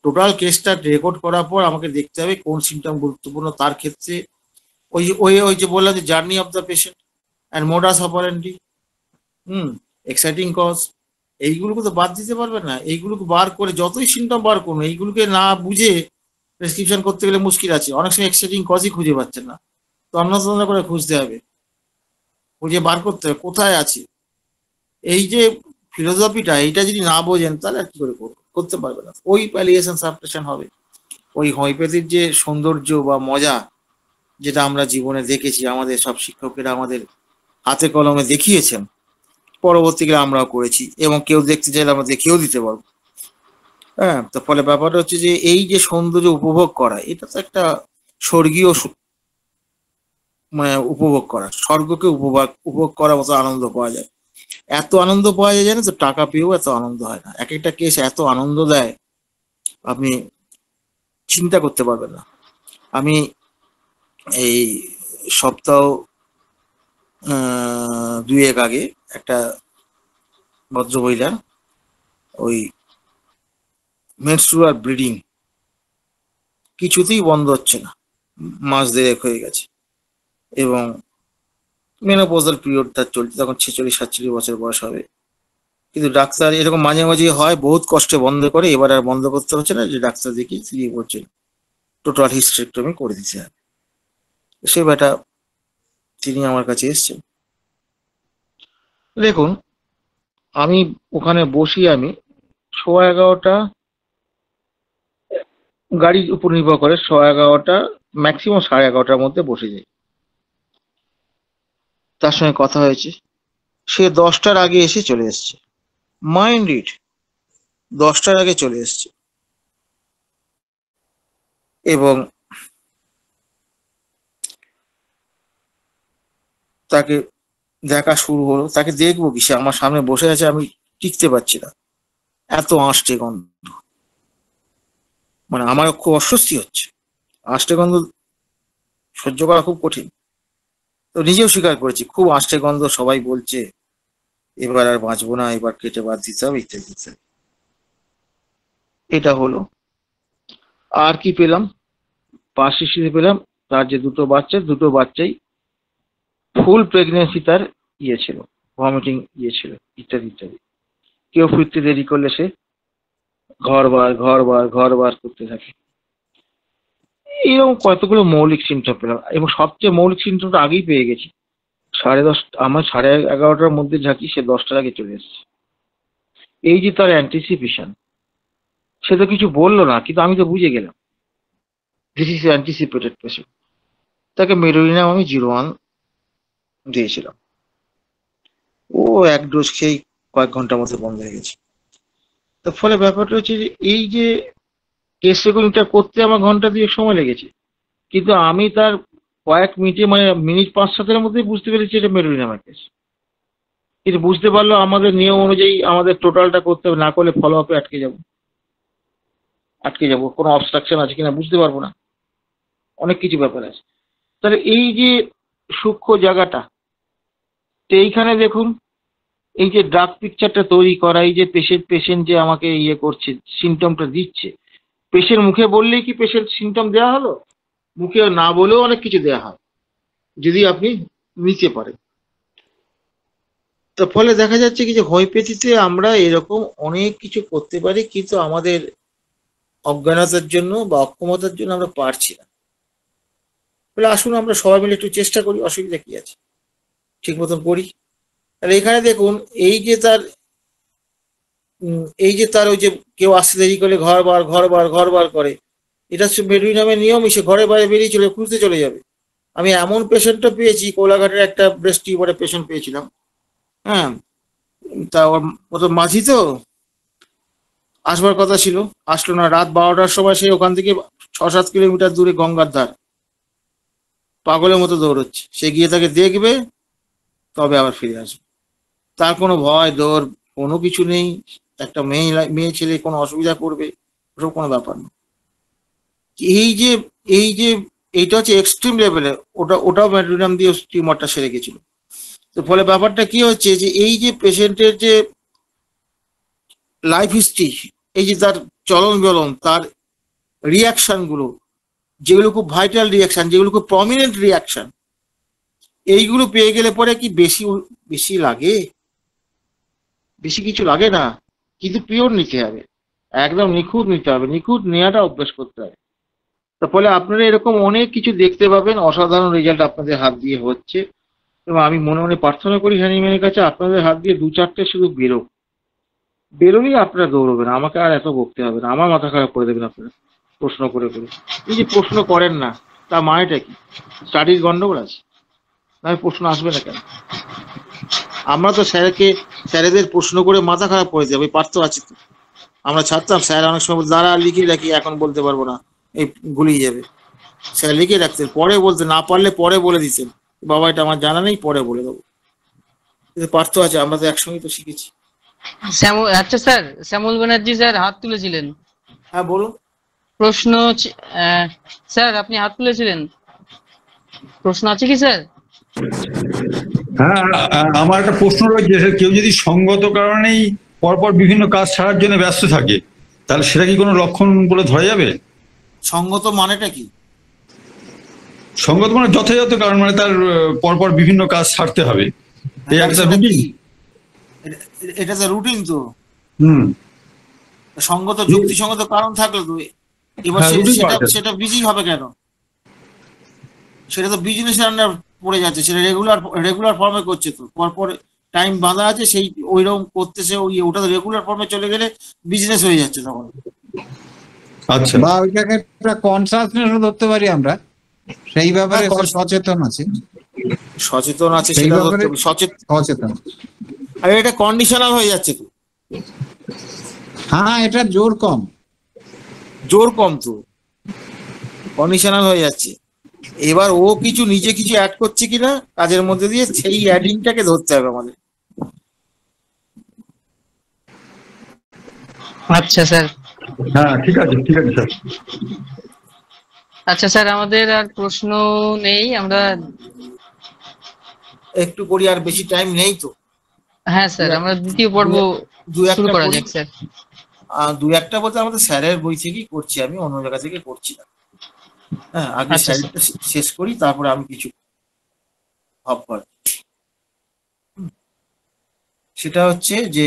টোটাল কেসটা রেকর্ড করার পর আমাকে দেখতে হবে কোন সিমটম গুরুত্বপূর্ণ তার ক্ষেত্রে। ওই ওই ওই যে বললাম যে journey of the patient and modus operandi, exciting cause, এইগুলোকে তো বাদ দিতে পারবে না। এইগুলোকে বার করে যতই সিমটম বার করুন, এইগুলোকে না বুঝে প্রেসক্রিপশন করতে গেলে মুশকিল আছে। অনেক সময় এক্সাইটিং কজই খুঁজে পাচ্ছেন না, তন্ন করে খুঁজতে হবে, খুঁজে বার করতে হবে কোথায় আছে। এই যে ফিলোসফিটা, এইটা যদি না বোঝেন তাহলে আর কি করে করতে পারবে না। ওই প্যালিয়েশন সাবট্রাকশন হবে। ওই হোমিওপ্যাথির যে সৌন্দর্য বা মজা, যেটা আমরা জীবনে দেখেছি, আমাদের সব শিক্ষকেরা আমাদের হাতে কলমে দেখিয়েছেন, পরবর্তীকালে আমরাও করেছি, এবং কেউ দেখতে চাইলে আমরা দেখিয়েও দিতে পারবো। হ্যাঁ, তো ফলে ব্যাপারটা হচ্ছে যে এই যে সৌন্দর্য উপভোগ করা, এটা তো একটা স্বর্গীয় মানে উপভোগ করা, স্বর্গকে উপভোগ করার মতো আনন্দ পাওয়া যায়। এত আনন্দ পাওয়া যায় জানেন তো, টাকা পেয়েও এত আনন্দ হয় না। এক একটা কেস এত আনন্দ দেয়, আপনি চিন্তা করতে পারবেন না। আমি এই সপ্তাহ দুয়েক আগে একটা ভদ্রমহিলার ওই মেনস্ট্রুয়াল ব্লিডিং কিছুতেই বন্ধ হচ্ছে না, মাস দেড়েক হয়ে গেছে, এবং মেনোপজাল পিরিয়ড তার চলছে, তখন 46-47 বছর বয়স হবে। কিন্তু ডাক্তার এরকম মাঝে মাঝে হয়, বহুত কষ্টে বন্ধ করে, এবার আর বন্ধ করতে হচ্ছে না, যে ডাক্তার দেখি তিনি বলছেন টোটাল হিস্টেরেক্টমি করে দিতে হবে। সে বেটা তিনি আমার কাছে এসছেন। দেখুন, আমি ওখানে বসি, আমি 11:15 গাড়ির উপর নির্ভর করে 11:15 ম্যাক্সিমাম 11:30টার মধ্যে বসে যাই। তার সঙ্গে কথা হয়েছে, সে 10টার আগে এসে চলে এসছে, মাইন্ড ইট, 10টার আগে চলে এসছে, এবং তাকে দেখা শুরু হলো। তাকে দেখবো কি, সে আমার সামনে বসে আছে, আমি টিকতে পারছি না, এত আঁশটে গন্ধ, মানে আমার খুব অস্বস্তি হচ্ছে, আঁশটে গন্ধ সহ্য করা খুব কঠিন। তো নিজেও স্বীকার করেছি, খুব আঁশটে গন্ধ, সবাই বলছে এবার আর বাঁচবো না, এবার কেটে বাদ দিতে হবে, ইত্যাদি ইত্যাদি। এটা হলো। আর কি পেলাম, পাশ হিসেবে পেলাম তার যে দুটো বাচ্চাই ফুল প্রেগনেন্সি, তার ইয়ে ছিল, ভমিটিং ইয়ে ছিল, ইত্যাদি ইত্যাদি। কেউ ফিরতে দেরি করলে সে ঘর বার করতে থাকে। এরকম কতগুলো মৌলিক সিমটম পেলাম, এবং সবচেয়ে মৌলিক সিমটমটা আগেই পেয়ে গেছি। 10:30, আমার 11:30টার মধ্যে ঝাঁকি, সে 10টার আগে চলে এসেছে। এই যে তার অ্যান্টিসিপেশন, সে তো কিছু বললো না, কিন্তু আমি তো বুঝে গেলাম দিস ইজ অ্যান্টিসিপেটেড পেশেন্ট। তাকে মেডোরিনাম আমি 01 দিয়েছিলাম, ও এক ডোজ খেয়েই কয়েক ঘন্টার মধ্যে বন্ধ হয়ে গেছে। তার ফলে ব্যাপারটা হচ্ছে যে এই যে কেস রেকর্ডিংটা করতে আমার ঘন্টা 2 সময় লেগেছে, কিন্তু আমি তার কয়েক মিনিটে, মানে মিনিট 5-7-এর মধ্যেই বুঝতে পেরেছি এটা মেডোরিনামের কেস। কিন্তু বুঝতে পারলো আমাদের নিয়ম অনুযায়ী আমাদের টোটালটা করতে হবে, না করলে ফলো আপে আটকে যাবো, কোনো অবস্ট্রাকশন আছে কিনা বুঝতে পারবো না, অনেক কিছু ব্যাপার আছে। তাহলে এই যে সূক্ষ্ম জায়গাটা, তো এইখানে দেখুন, এই যে ড্রাগ পিকচারটা তৈরি করা, এই যে পেশেন্ট যে আমাকে ইয়ে করছে, সিমটমটা দিচ্ছে, পেশেন্ট মুখে বললেই কি পেশেন্ট সিমটম দেওয়া হলো? মুখে না বলেও অনেক কিছু দেওয়া হয়, যদি আপনি নিতে পারেন। তার ফলে দেখা যাচ্ছে কি যে হোমিওপ্যাথিতে আমরা এরকম অনেক কিছু করতে পারি, কিন্তু আমাদের অজ্ঞানতার জন্য বা অক্ষমতার জন্য আমরা পারছি না। বলে আসুন আমরা সবাই মিলে একটু চেষ্টা করি, অসুবিধা কি আছে, ঠিক মতন করি। তাহলে এখানে দেখুন, এই যে তার ওই যে কেউ আসতে দেরি করলে ঘর বার করে, এটা হচ্ছে মেডোরিনামের নিয়মই, সে ঘরে বাইরে বেরিয়ে চলে খুঁজতে চলে যাবে। আমি এমন পেশেন্টও পেয়েছি, কোলাঘাটের একটা ব্রেস্ট টিউমারের পেশেন্ট পেয়েছিলাম, হ্যাঁ, তা ওর তো মাঝি, তো আসবার কথা ছিল, আসলো না। রাত 12টার সময় সে ওখান থেকে 6-7 কিলোমিটার দূরে গঙ্গার ধার পাগলের মতো দৌড়চ্ছে, সে গিয়ে তাকে দেখবে, তবে আবার ফিরে আসবে। তার কোনো ভয় ডর কোনো কিছু নেই, একটা মেয়ে ছেলে কোনো অসুবিধা করবে, ওসব কোনো ব্যাপার না। এইটা হচ্ছে এক্সট্রিম লেভেলে, ওটাও মেডোরিনাম দিয়ে টিউমারটা সেরে গেছিল। তো ফলে ব্যাপারটা কি হচ্ছে যে এই যে পেশেন্টের যে লাইফ হিস্ট্রি, এই যে তার চলন বলন, তার রিয়াকশন গুলো, যেগুলো খুব ভাইটাল রিয়াকশন, যেগুলো খুব প্রমিনেন্ট রিয়াকশন, এইগুলো পেয়ে গেলে পরে কি বেশি লাগে? বেশি কিছু লাগে না, কিন্তু পিওর নিতে হবে, একদম নিখুঁত নিতে হবে, নিখুঁত নেওয়াটা অভ্যাস করতে হবে। তার ফলে আপনারা এরকম অনেক কিছু দেখতে পাবেন, অসাধারণ রেজাল্ট আপনাদের হাত দিয়ে হচ্ছে। এবং আমি মনে মনে প্রার্থনা করি হ্যানিম্যানের কাছে, আপনাদের হাত দিয়ে 2-4টে শুধু বেরোলেই আপনারা দৌড়বেন, আমাকে আর এত বকতে হবে না, আমার মাথা খারাপ করে দেবেন আপনারা প্রশ্ন করে। এই যে প্রশ্ন করেন না, তার মানেটা কি? স্টাডির গন্ডগোল আছে, না প্রশ্ন আসবে না কেন? আমরা তো স্যারেদের প্রশ্ন করে মাথা খারাপ করে দেবো, পারত আছে তো, আমরা ছাড়তাম। স্যার অনেক সময় দ্বারা লিখে রাখি, এখন বলতে পারবো না, এই গুলিয়ে যাবে। স্যার লিখে রাখতেন, পরে বলতে, না পারলে পরে বলে দিতেন, বাবা এটা আমার জানা নেই, পরে বলে দেবো। কিন্তু পারত আছে, আমরা তো একসঙ্গেই তো শিখেছি। আচ্ছা স্যার, শ্যামল ব্যানার্জি স্যার হাত তুলেছিলেন। হ্যাঁ বলুন। প্রশ্ন স্যার, আপনি হাত তুলেছিলেন, প্রশ্ন আছে কি স্যার? হ্যাঁ, আমার একটা প্রশ্ন রয়েছে, কেউ যদি সঙ্গত কারণেই পরপর বিভিন্ন কাজ ছাড়ার জন্য ব্যস্ত থাকে, তাহলে সেটা কি কোনো লক্ষণ বলে ধরা যাবে? সঙ্গত মানেটা কি? সঙ্গত মানে যথাযথ কারণ, মানে তার পরপর বিভিন্ন কাজ ছাড়তে হবে, এই তাহলে একটা সেটা রুটিন। কি? এটা তো রুটিন তো। হুম। সঙ্গত যুক্তিসঙ্গত কারণ থাকলে তো এবার হ্যাঁ, রুটিন সেটা পাল্টে। সেটা বিজি হবে কেন? সেটা তো বিজনেস আন্ডার পড়ে যাচ্ছে, সেটা রেগুলার রেগুলার ফর্মে করছে তো, পরপর টাইম বাঁধা আছে, সেই ওইরকম করতেছে, ওটা তো রেগুলার ফর্মে চলে গেলে বিজনেস হয়ে যাচ্ছে তখন। আচ্ছা। বা ওইটাকে একটা কনসাসনেসও ধরতে পারি আমরা, সেই ব্যাপারে হ্যাঁ, সচেতন আছে, সচেতন আছে সেই সেটা ব্যাপারে ধরতে সচেতন। সচেতন। আর এটা কন্ডিশনাল হয়ে যাচ্ছে তো, হ্যাঁ, এটা জোর কম। জোর কম তো, কন্ডিশনাল হয়ে যাচ্ছে। এবার ও কিছু নিজে কিছু অ্যাড করছে কিনা কাজের মধ্যে দিয়ে, সেই অ্যাডিংটাকে ধরতে হবে আমাদের। আচ্ছা স্যার। হ্যাঁ, ঠিক আছে, ঠিক আছে স্যার। আচ্ছা স্যার, আমাদের আর প্রশ্ন নেই, আমরা একটু করি, আর বেশি টাইম নেই তো। হ্যাঁ স্যার, আমরা দ্বিতীয় পর্ব দু শুরু একটা করা করি। যাক স্যার। দু একটা বলতে আমাদের স্যারের বই থেকেই করছি, আমি অন্য জায়গা থেকে করছি না। হ্যাঁ, আগে আচ্ছা স্যার। স্যারেরটা শেষ করি, তারপরে আমি কিছু ভাববো আর কি। সেটা হচ্ছে যে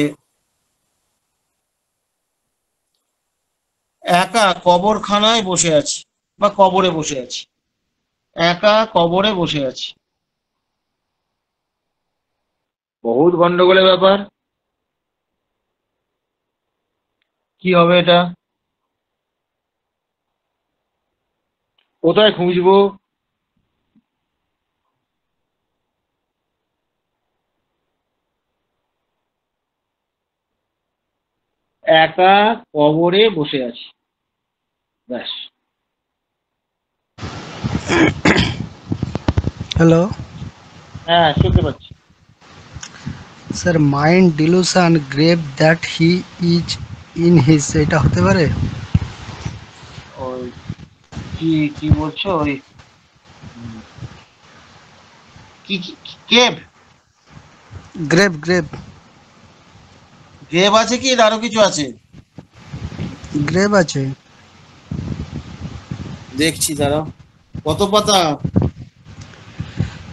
একা কবরখানায় বসে আছি বা কবরে বসে আছি, একা কবরে বসে আছি, বহুত গন্ডগোলের ব্যাপার। কি হবে এটা? কোথায় খুঁজবো? একা কবরে বসে আছি, ব্যাস। হ্যালো হ্যাঁ, শুনতে পাচ্ছি। Sir, mind dilution grave that he is in his, এটা হতে পারে? ওই কি কি বলছো? ওই কি কেভ? গ্রেভ গ্রেভ গ্রেভ আছে কি আরো কিছু আছে? গ্রেভ আছে দেখছি, দাঁড়াও। কত পাতা?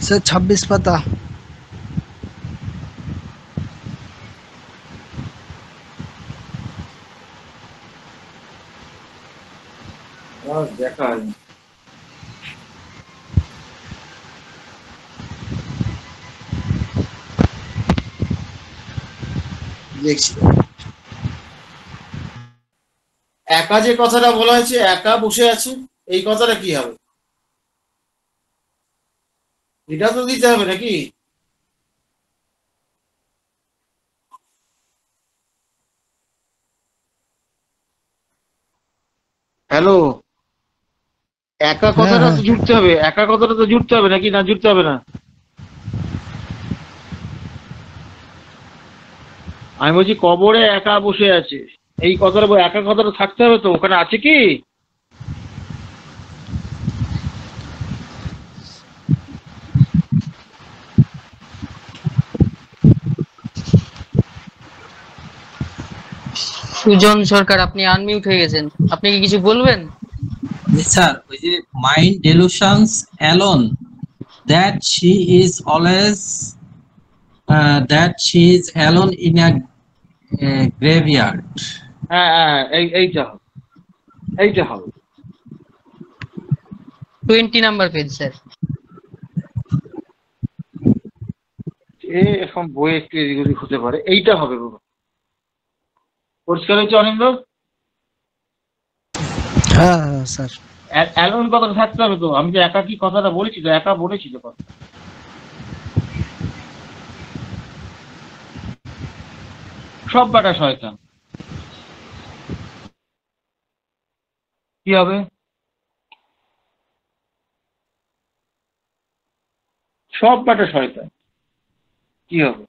স্যার, 26 পাতা। দেখা হয়নি। দেখছি। একা যে কথাটা বলা হয়েছে, একা বসে আছে, এই কথাটা কি হবে? এটা তো দিতে হবে নাকি? হ্যালো, একা হ্যাঁ কথাটা হ্যাঁ তো জুড়তে হবে, একা কথাটা তো জুড়তে হবে নাকি, না জুড়তে হবে না? আমি বলছি কবরে একা বসে আছে, এই কথাটা একা কথাটা থাকতে হবে তো, ওখানে আছে কি? সুজন সরকার, আপনি আনমিউট হয়ে গেছেন, আপনি কি কিছু বলবেন? স্যার, ওই যে mind delusions alone that she is always that she is alone in a graveyard. হ্যাঁ হ্যাঁ, এইটা হবে, এইটা হবে। 20 নাম্বার পেজ স্যার। এখন বই একটু এদিক ওদিক হতে পারে, এইটা হবে বাবা। পরিষ্কার হয়েছে অনিন্দ? হ্যাঁ হ্যাঁ স্যার। অ্যালোন কথাটা থাকতে হবে তো, আমি যে একা কি কথাটা বলেছি তো, একা বলেছি তো কথা। সব বেটা শয়তান, কি হবে? সব বেটা শয়তান, কি হবে?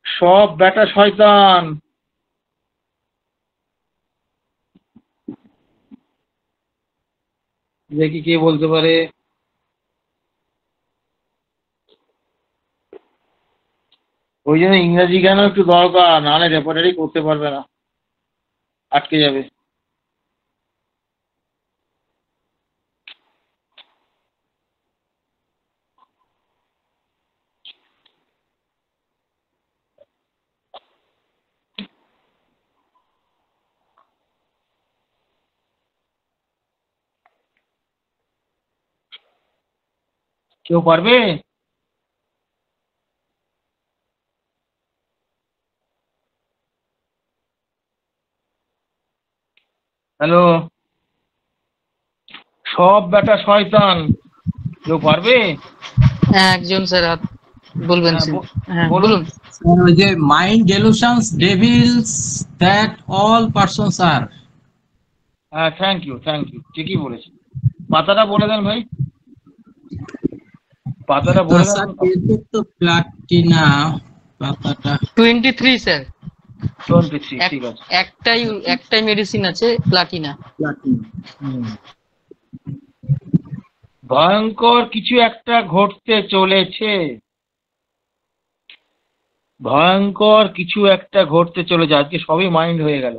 সব বেটা শয়তান। দেখি কে বলতে পারে। ওই জন্য ইংরাজি জ্ঞান একটু দরকার, নাহলে রেপার্টারি করতে পারবে না, আটকে যাবে। কেউ পারবে? হ্যালো, সব বেটা শয়তান, কেউ পারবে? হ্যাঁ একজন স্যার হাত বলবেন হ্যাঁ, স্যার। হ্যাঁ বলুন। বলুন। ওই যে mind delusions devils that all persons are. হ্যাঁ, থ্যাংক ইউ, ঠিকই বলেছেন। পাতাটা বলে দেন ভাই, পাতাটা বলে দেন। স্যার এরপর তো প্লাটিনা পাতাটা 23 স্যার। 23, ঠিক আছে। একটাই মেডিসিন আছে, প্লাটিনা। প্লাটিনা। ভয়ঙ্কর কিছু একটা ঘটতে চলেছে, ভয়ঙ্কর কিছু একটা ঘটতে চলেছে। আজকে সবই মাইন্ড হয়ে গেল,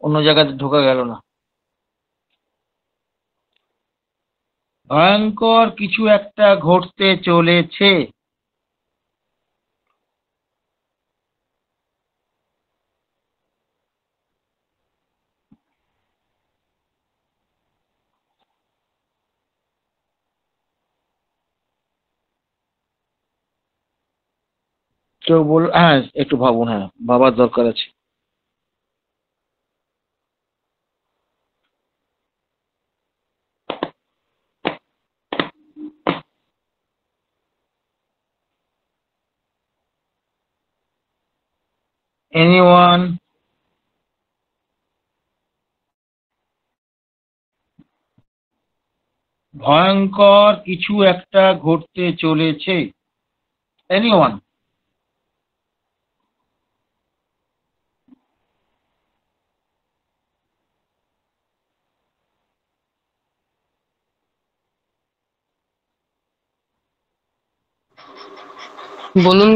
অন্য জায়গাতে ঢোকা গেল না। ভয়ঙ্কর কিছু একটা ঘটতে চলেছে। কেউ বল, হ্যাঁ একটু ভাবুন, হ্যাঁ ভাবার দরকার আছে। এনিওয়ান? ভয়ঙ্কর কিছু একটা ঘটতে চলেছে। এনিওয়ান? বলুন।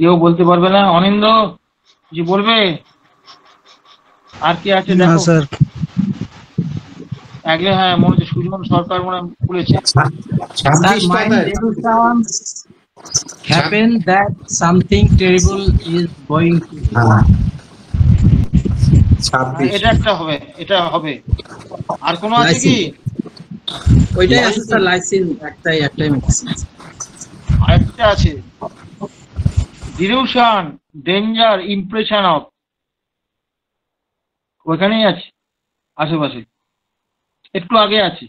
কেউ বলতে পারবে না? অনিন্দ কিছু বলবে? আর কি আছে না দেখো। স্যার। একলে হ্যাঁ, মনে হচ্ছে সুজন সরকার মনে হয় বলেছে। Sir, 26 mind পাতায়। delusions happen that something terrible is going to. হ্যাঁ, 26। এটা একটা হবে, এটা হবে। আর কোনো আছে কি? ওইটাই আছে স্যার, লাইসিন একটাই মেডিসিন। আরেকটা আছে, ডিলিউশন, ডেঞ্জার, ইমপ্রেশন অফ। ওইখানেই আছে, আশেপাশে একটু আগে আছে।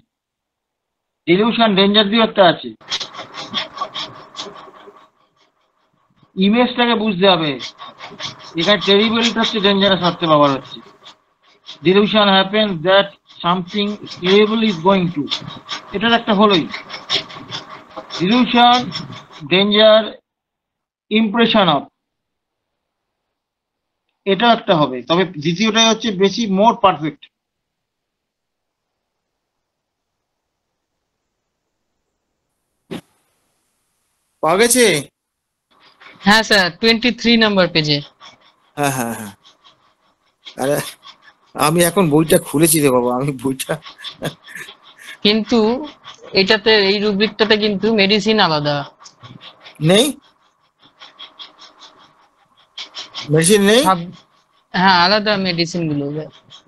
ডিলিউশন, ডেঞ্জার দিয়ে একটা আছে। ইমেজটাকে বুঝতে হবে। এখানে টেরিবলটা হচ্ছে ডেঞ্জারাস হচ্ছে, বাবার হচ্ছে। Dilution happen that something terrible is going to, এটার একটা হলোই। ডিলিউশন, ডেঞ্জার, ইমপ্রেশন অফ, এটা একটা হবে। তবে দ্বিতীয়টাই হচ্ছে বেশি মোর পারফেক্ট। পাওয়া গেছে? হ্যাঁ স্যার, 23 নাম্বার পেজে। হ্যাঁ হ্যাঁ হ্যাঁ, আরে আমি এখন বইটা খুলেছি রে বাবা, আমি বইটা কিন্তু এটাতে, এই রুব্রিকটাতে কিন্তু মেডিসিন আলাদা নেই, মেশিন নেই। হ্যাঁ আলাদা মেডিসিন গুলো।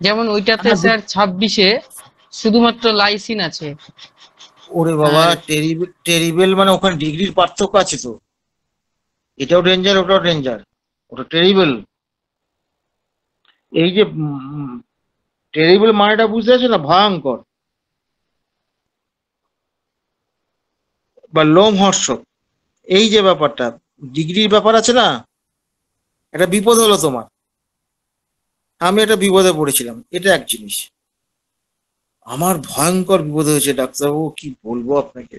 যেমন ওইটাতে স্যার 26-এ শুধুমাত্র লাইসিন আছে। ওরে বাবা, আর- টেরিবেল মানে ওখানে ডিগ্রির পার্থক্য আছে তো। এটাও ডেঞ্জার, ওটাও ডেঞ্জার, ওটা টেরিবেল। এই যে টেরিবেল মানেটা বুঝতে পারছো না? ভয়ঙ্কর বা লোমহর্ষক, এই যে ব্যাপারটা, ডিগ্রির ব্যাপার আছে না। একটা বিপদ হলো তোমার, আমি একটা বিপদে পড়েছিলাম, এটা এক জিনিস। আমার ভয়ঙ্কর বিপদ হয়েছে ডাক্তারবাবু, কি বলবো আপনাকে।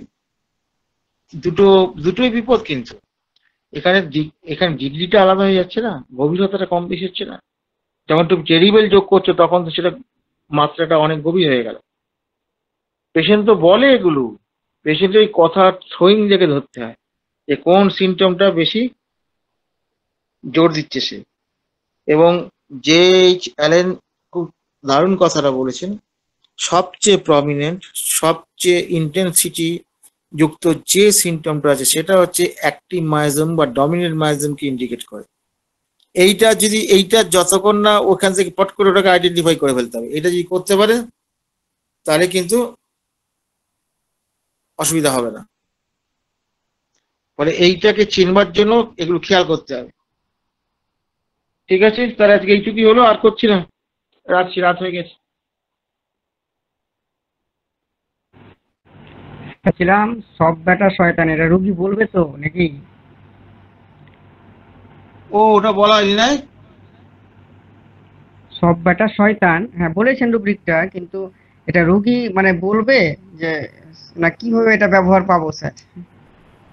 দুটোই বিপদ। কিন্তু এখানে ডিগ্রিটা আলাদা হয়ে যাচ্ছে না, গভীরতাটা কম বেশি হচ্ছে না। যখন তুমি টেরিবেল যোগ করছো তখন তো সেটা মাত্রাটা অনেক গভীর হয়ে গেল। পেশেন্ট তো বলে এগুলো, পেশেন্টের ওই কথা থ্রোয়িং দেখে ধরতে হয় যে কোন সিমটমটা বেশি জোর দিচ্ছে সে। এবং J.H. অ্যালেন খুব দারুণ কথাটা বলেছেন, সবচেয়ে প্রমিনেন্ট, সবচেয়ে ইন্টেন্সিটি যুক্ত যে সিমটমটা আছে সেটা হচ্ছে অ্যাক্টিভ মায়োজম বা ডমিনেন্ট মায়োজমকে ইন্ডিকেট করে। এইটা যতক্ষণ না ওখান থেকে পট করে ওটাকে আইডেন্টিফাই করে ফেলতে হবে। এটা যদি করতে পারে তাহলে কিন্তু অসুবিধা হবে না। ফলে এইটাকে চিনবার জন্য এগুলো খেয়াল করতে হবে। ঠিক আছে, তাহলে আজকে এইটুকুই হলো, আর করছি না, রাখছি, রাত হয়ে গেছে। ছিলাম সব বেটা শয়তান, এটা রুগী বলবে তো নাকি? ওটা বলা হয়নি নাই? সব বেটা শয়তান, হ্যাঁ বলেছেন রুব্রিকটা, কিন্তু এটা রুগী মানে বলবে যে না কিভাবে এটা ব্যবহার পাবো স্যার?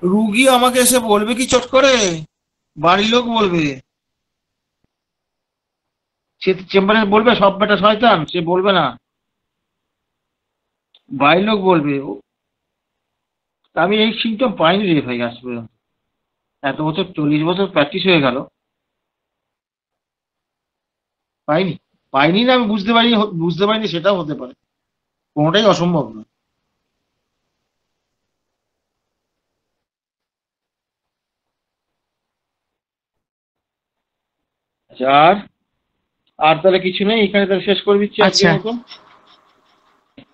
রুগী আমাকে এসে বলবে কি চট করে? বাড়ির লোক বলবে। সে চেম্বারে বলবে সব বেটা শয়তান, সে বলবে না, বাড়ির লোক বলবে। আমি এই সিমটম পাইনি রে ভাই আজ পর্যন্ত, এত বছর 40 বছর প্র্যাকটিস হয়ে গেল, পাইনি না। আমি বুঝতে পারিনি সেটাও হতে পারে, কোনোটাই অসম্ভব না। আর তাহলে কিছু নেই, এখানে তাহলে শেষ করে দিচ্ছি আজকের আচ্ছা। মতো।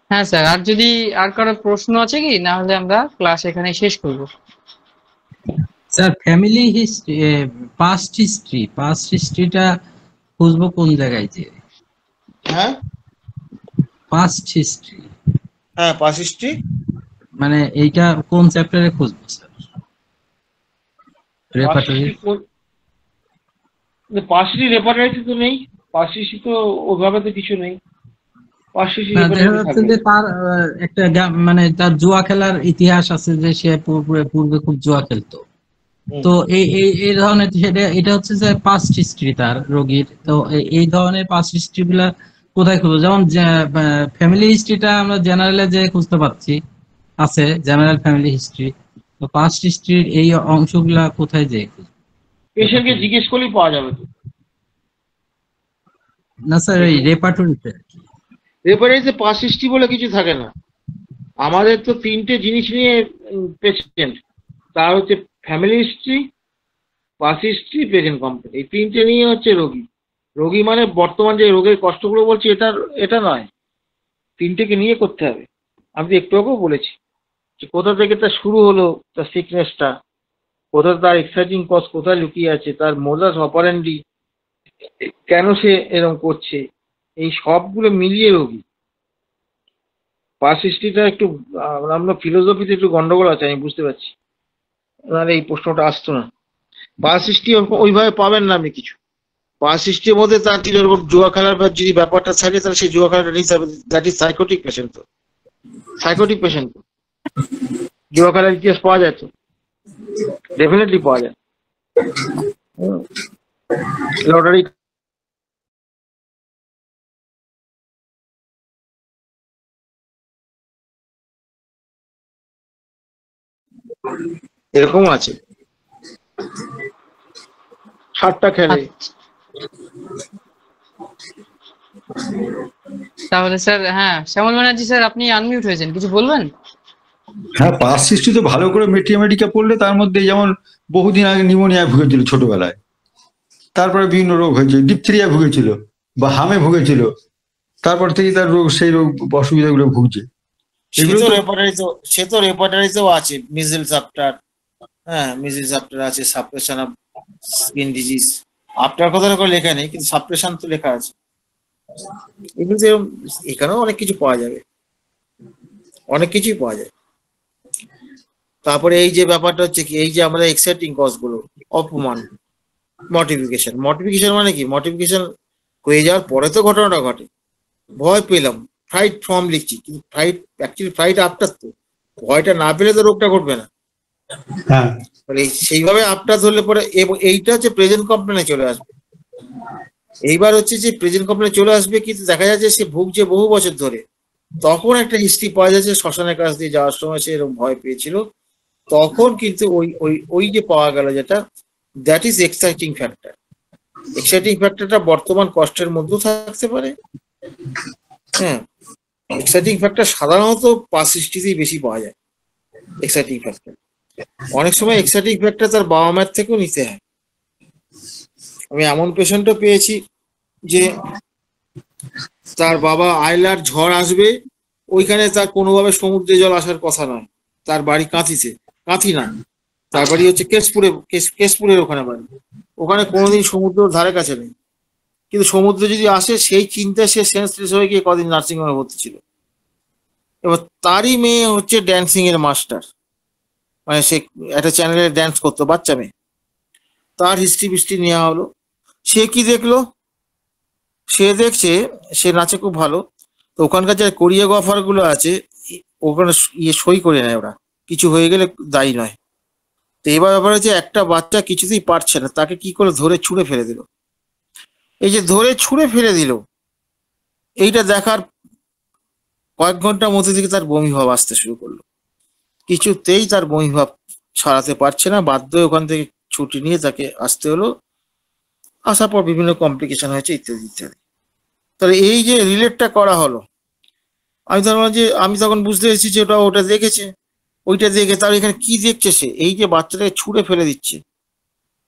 হ্যাঁ স্যার, আর যদি আর কারো প্রশ্ন আছে কি, না হলে আমরা ক্লাস এখানে শেষ করব। স্যার ফ্যামিলি হিস্ট্রি, পাস্ট হিস্ট্রিটা খুঁজবো কোন জায়গায় যে? হ্যাঁ পাস্ট হিস্ট্রি হ্যাঁ, পাস্ট হিস্ট্রি মানে এইটা কোন চ্যাপ্টারে খুঁজবো স্যার? রেপার্টরি? পাস্ট হিস্ট্রি রেপার্টারিতে তো নেই, পাস্ট হিস্ট্রি তো ওইভাবে তো কিছু নেই। পাস্ট হিস্ট্রি দেখা যাচ্ছে যে তার একটা মানে তার জুয়া খেলার ইতিহাস আছে, যে সে পূর্বে খুব জুয়া খেলতো। তো এই ধরনের এটা হচ্ছে যে পাস্ট হিস্ট্রি তার রোগীর। তো এই ধরনের পাস্ট হিস্ট্রি গুলা কোথায় খুঁজবো? যেমন ফ্যামিলি হিস্ট্রিটা আমরা জেনারেলে যে খুঁজতে পারছি, আছে জেনারেল ফ্যামিলি হিস্ট্রি। তো পাস্ট হিস্ট্রির এই অংশগুলা কোথায় যে খুঁজবো? পেশেন্টকে জিজ্ঞেস করলেই পাওয়া যাবে তো। না স্যার, এই রেপার্টরিতে। রেপার্টারিতে পাস্ট হিস্ট্রি বলে কিছু থাকে না। আমাদের তো 3টে জিনিস নিয়ে পেশেন্ট, তার হচ্ছে family history, past history, present complain. এই 3টে নিয়ে হচ্ছে রোগী মানে বর্তমান যে রোগের কষ্টগুলো বলছি এটা নয়, 3টেকে নিয়ে করতে হবে। আমি তো একটু আগেও বলেছি যে কোথা থেকে তার শুরু হলো, তার সিকনেসটা কোথায়, তার এক্সাইটিং কজ কোথায় লুকিয়ে আছে, তার মোডাস অপারেন্ডি, কেন সে এরকম করছে, এই সবগুলো মিলিয়ে রোগী। পাস্ট হিস্ট্রিটা একটু আমরা ফিলোসফিতে একটু গন্ডগোল আছে, আমি বুঝতে পারছি, নাহলে এই প্রশ্নটা আসতো না। পাস্ট হিস্ট্রি ওইভাবে পাবেন না আপনি কিছু। পাস্ট হিস্ট্রির মধ্যে তার জুয়া খেলার যদি ব্যাপারটা থাকে, তাহলে সেই জুয়া খেলাটা নিতে হবে। That is psychotic patient. তো সাইকোটিক পেশেন্ট জুয়া খেলার ইতিহাস পাওয়া যায় তো, ডেফিনেটলি পাওয়া যায়। লটারি এরকম আছে, 7টা খেলে। তাহলে স্যার, হ্যাঁ শ্যামল ব্যানার্জি স্যার, আপনি আনমিউট হয়েছেন, কিছু বলবেন? হ্যাঁ, পাস্ট হিস্ট্রি তো ভালো করে মেটিয়া পড়লে তার মধ্যে যেমন বহুদিন আগে নিউমোনিয়ায় ভুগেছিল ছোটবেলায়, তারপরে বিভিন্ন রোগ হয়েছে, ডিপথেরিয়া ভুগেছিল বা হামে ভুগেছিল, তারপর থেকে তার সেই রোগ অসুবিধাগুলো ভুগছে। সে তো রেপার্টারিতেও আছে, মিজেলস আফটার, হ্যাঁ মিজেলস আফটার আছে, suppression of skin disease. After কথাটা করে লেখা নেই, কিন্তু সাপ্রেশন তো লেখা আছে। এগুলো এখানেও অনেক কিছু পাওয়া যাবে, অনেক কিছুই পাওয়া যায়। তারপরে এই যে ব্যাপারটা হচ্ছে কি, এই যে আমাদের এক্সাইটিং কজ গুলো, অপমান, মর্টিফিকেশন মানে কি? মর্টিফিকেশন হয়ে যাওয়ার পরে তো ঘটনাটা ঘটে, ভয় পেলাম, ফ্লাইট ফর্ম লিখছি, কিন্তু অ্যাকচুয়ালি ফ্লাইট আফটার। তো ভয়টা না পেলে তো রোগটা ঘটবে না। হ্যাঁ মানে সেইভাবে আপটা ধরলে পরে, এবং এইটা হচ্ছে প্রেজেন্ট কমপ্লেনে চলে আসবে। এইবার হচ্ছে যে প্রেজেন্ট কমপ্লেনে চলে আসবে, কিন্তু দেখা যাচ্ছে সে ভুগছে বহু বছর ধরে। তখন একটা হিস্ট্রি পাওয়া যাচ্ছে শ্মশানের কাছ দিয়ে যাওয়ার সময় সে এরকম ভয় পেয়েছিল, তখন কিন্তু ওই ওই ওই যে পাওয়া গেল যেটা, that is exciting factor. Exciting ফ্যাক্টরটা বর্তমান কষ্টের মধ্যেও থাকতে পারে। হ্যাঁ, এক্সাইটিং ফ্যাক্টর সাধারণত পাস হিস্ট্রিতেই বেশি পাওয়া যায়। এক্সাইটিং ফ্যাক্টর অনেক সময় এক্সাইটিং ফ্যাক্টর তার বাবা মায়ের থেকেও নিতে হয়। আমি এমন পেশেন্টও পেয়েছি যে তার বাবা আইলার ঝড় আসবে, ওইখানে তার কোনোভাবে সমুদ্রে জল আসার কথা নয়, তার বাড়ি কাঁথিতে, কাঁথি না, তার বাড়ি হচ্ছে কেশপুরে, কেশপুরের ওখানে বাড়ি। ওখানে কোনোদিন সমুদ্রের ধারে কাছে নেই, কিন্তু সমুদ্র যদি আসে সেই চিন্তায় সে সেন্সলেস হয়ে গিয়ে কদিন নার্সিংহোমে ভর্তি ছিল। এবার তারই মেয়ে হচ্ছে ড্যান্সিং এর মাস্টার, মানে সে একটা চ্যানেলে ড্যান্স করতো, বাচ্চা মেয়ে। তার হিস্ট্রি ফিস্ট্রি নেওয়া হলো। সে কি দেখলো, সে দেখছে সে নাচে খুব ভালো, তো ওখানকার যে কোরিওগ্রাফার গুলো আছে ওখানে সই করে নেয় ওরা, কিছু হয়ে গেলে দায়ী নয়। তো এবার ব্যাপার হচ্ছে একটা বাচ্চা কিছুতেই পারছে না, তাকে কি করে ধরে ছুঁড়ে ফেলে দিল। এই যে ধরে ছুঁড়ে ফেলে দিল, এইটা দেখার কয়েক ঘন্টার মধ্যে থেকে তার বমি ভাব আসতে শুরু করলো। কিছুতেই তার বমি ভাব ছাড়াতে পারছে না, বাধ্য হয়ে ওখান থেকে ছুটি নিয়ে তাকে আসতে হলো। আসার পর বিভিন্ন কমপ্লিকেশন হয়েছে, ইত্যাদি ইত্যাদি। তাহলে এই যে রিলেটটা করা হলো, আমি ধরলাম যে আমি তখন বুঝতে পেরেছি যে ওটা দেখেছে, ওইটা দেখে তার এখানে কি দেখছে, সে এই যে বাচ্চাটাকে ছুঁড়ে ফেলে দিচ্ছে,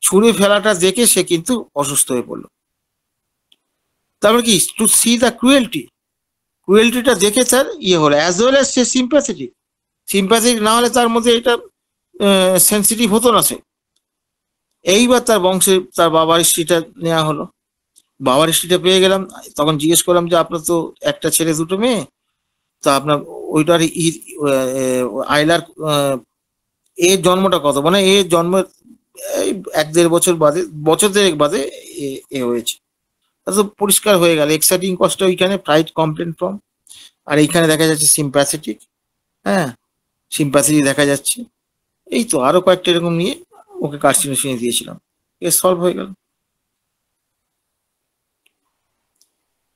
ছুঁড়ে ফেলাটা দেখে সে কিন্তু অসুস্থ হয়ে পড়লো। তারপরে কি, টু সি দ্য ক্রুয়েলটিটা দেখে তার ইয়ে হলো, অ্যাজ ওয়েল অ্যাজ সে সিম্প্যাথেটিক না হলে তার মধ্যে এটা সেন্সিটিভ হতো না সে। এইবার তার বংশে তার বাবার হিস্ট্রিটা নেওয়া হলো, বাবার হিস্ট্রিটা পেয়ে গেলাম। তখন জিজ্ঞেস করলাম যে আপনার তো একটা ছেলে দুটো মেয়ে, তা আপনার ওইটার আইলার এর জন্মটা কত, মানে এর জন্মের এই 1-1.5 বছর বাদে, বছর দেড়েক বাদে এ হয়েছে। তো পরিষ্কার হয়ে গেল এক্সাইটিং কষ্ট ওইখানে ফ্লাইট কমপ্লেন ফর্ম, আর এইখানে দেখা যাচ্ছে সিম্প্যাথেটিক। হ্যাঁ, সিম্প্যাথেটিক দেখা যাচ্ছে। এই তো আরো কয়েকটা এরকম নিয়ে ওকে কার্সিনোসিনে দিয়েছিলাম, এ সলভ হয়ে গেল।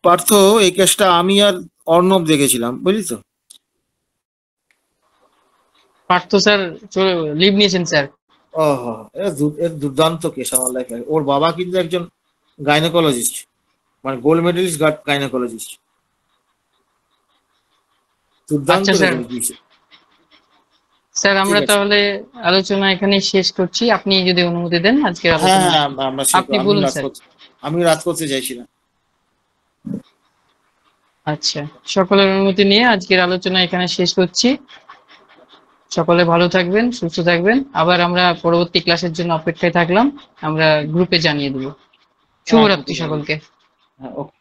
পার্থ, এই কেসটা আমি আর অর্ণব দেখেছিলাম, বুঝলি তো। পার্থ স্যার লিভ নিয়েছেন স্যার। ও, এর দুর্দান্ত কেস আমার লাইফে। ওর বাবা কিন্তু একজন গাইনোকোলজিস্ট, মানে গোল্ড মেডেলিস্ট গাইনোকোলজিস্ট। দুর্দান্ত আচ্ছা স্যার। দিয়েছে। স্যার আমরা ঠিক আছে। তাহলে আলোচনা এখানে শেষ করছি, আপনি যদি অনুমতি দেন আজকের হ্যাঁ আলোচনা। হ্যাঁ, আমরা আপনি বলুন স্যার। আমি রাত করতে চাইছি না। আচ্ছা, সকলের অনুমতি নিয়ে আজকের আলোচনা এখানে শেষ করছি। সকলে ভালো থাকবেন, সুস্থ থাকবেন। আবার আমরা পরবর্তী ক্লাসের জন্য অপেক্ষায় থাকলাম, আমরা গ্রুপে জানিয়ে দেবো। শুভরাত্রি সকলকে। হ্যাঁ, ওকে।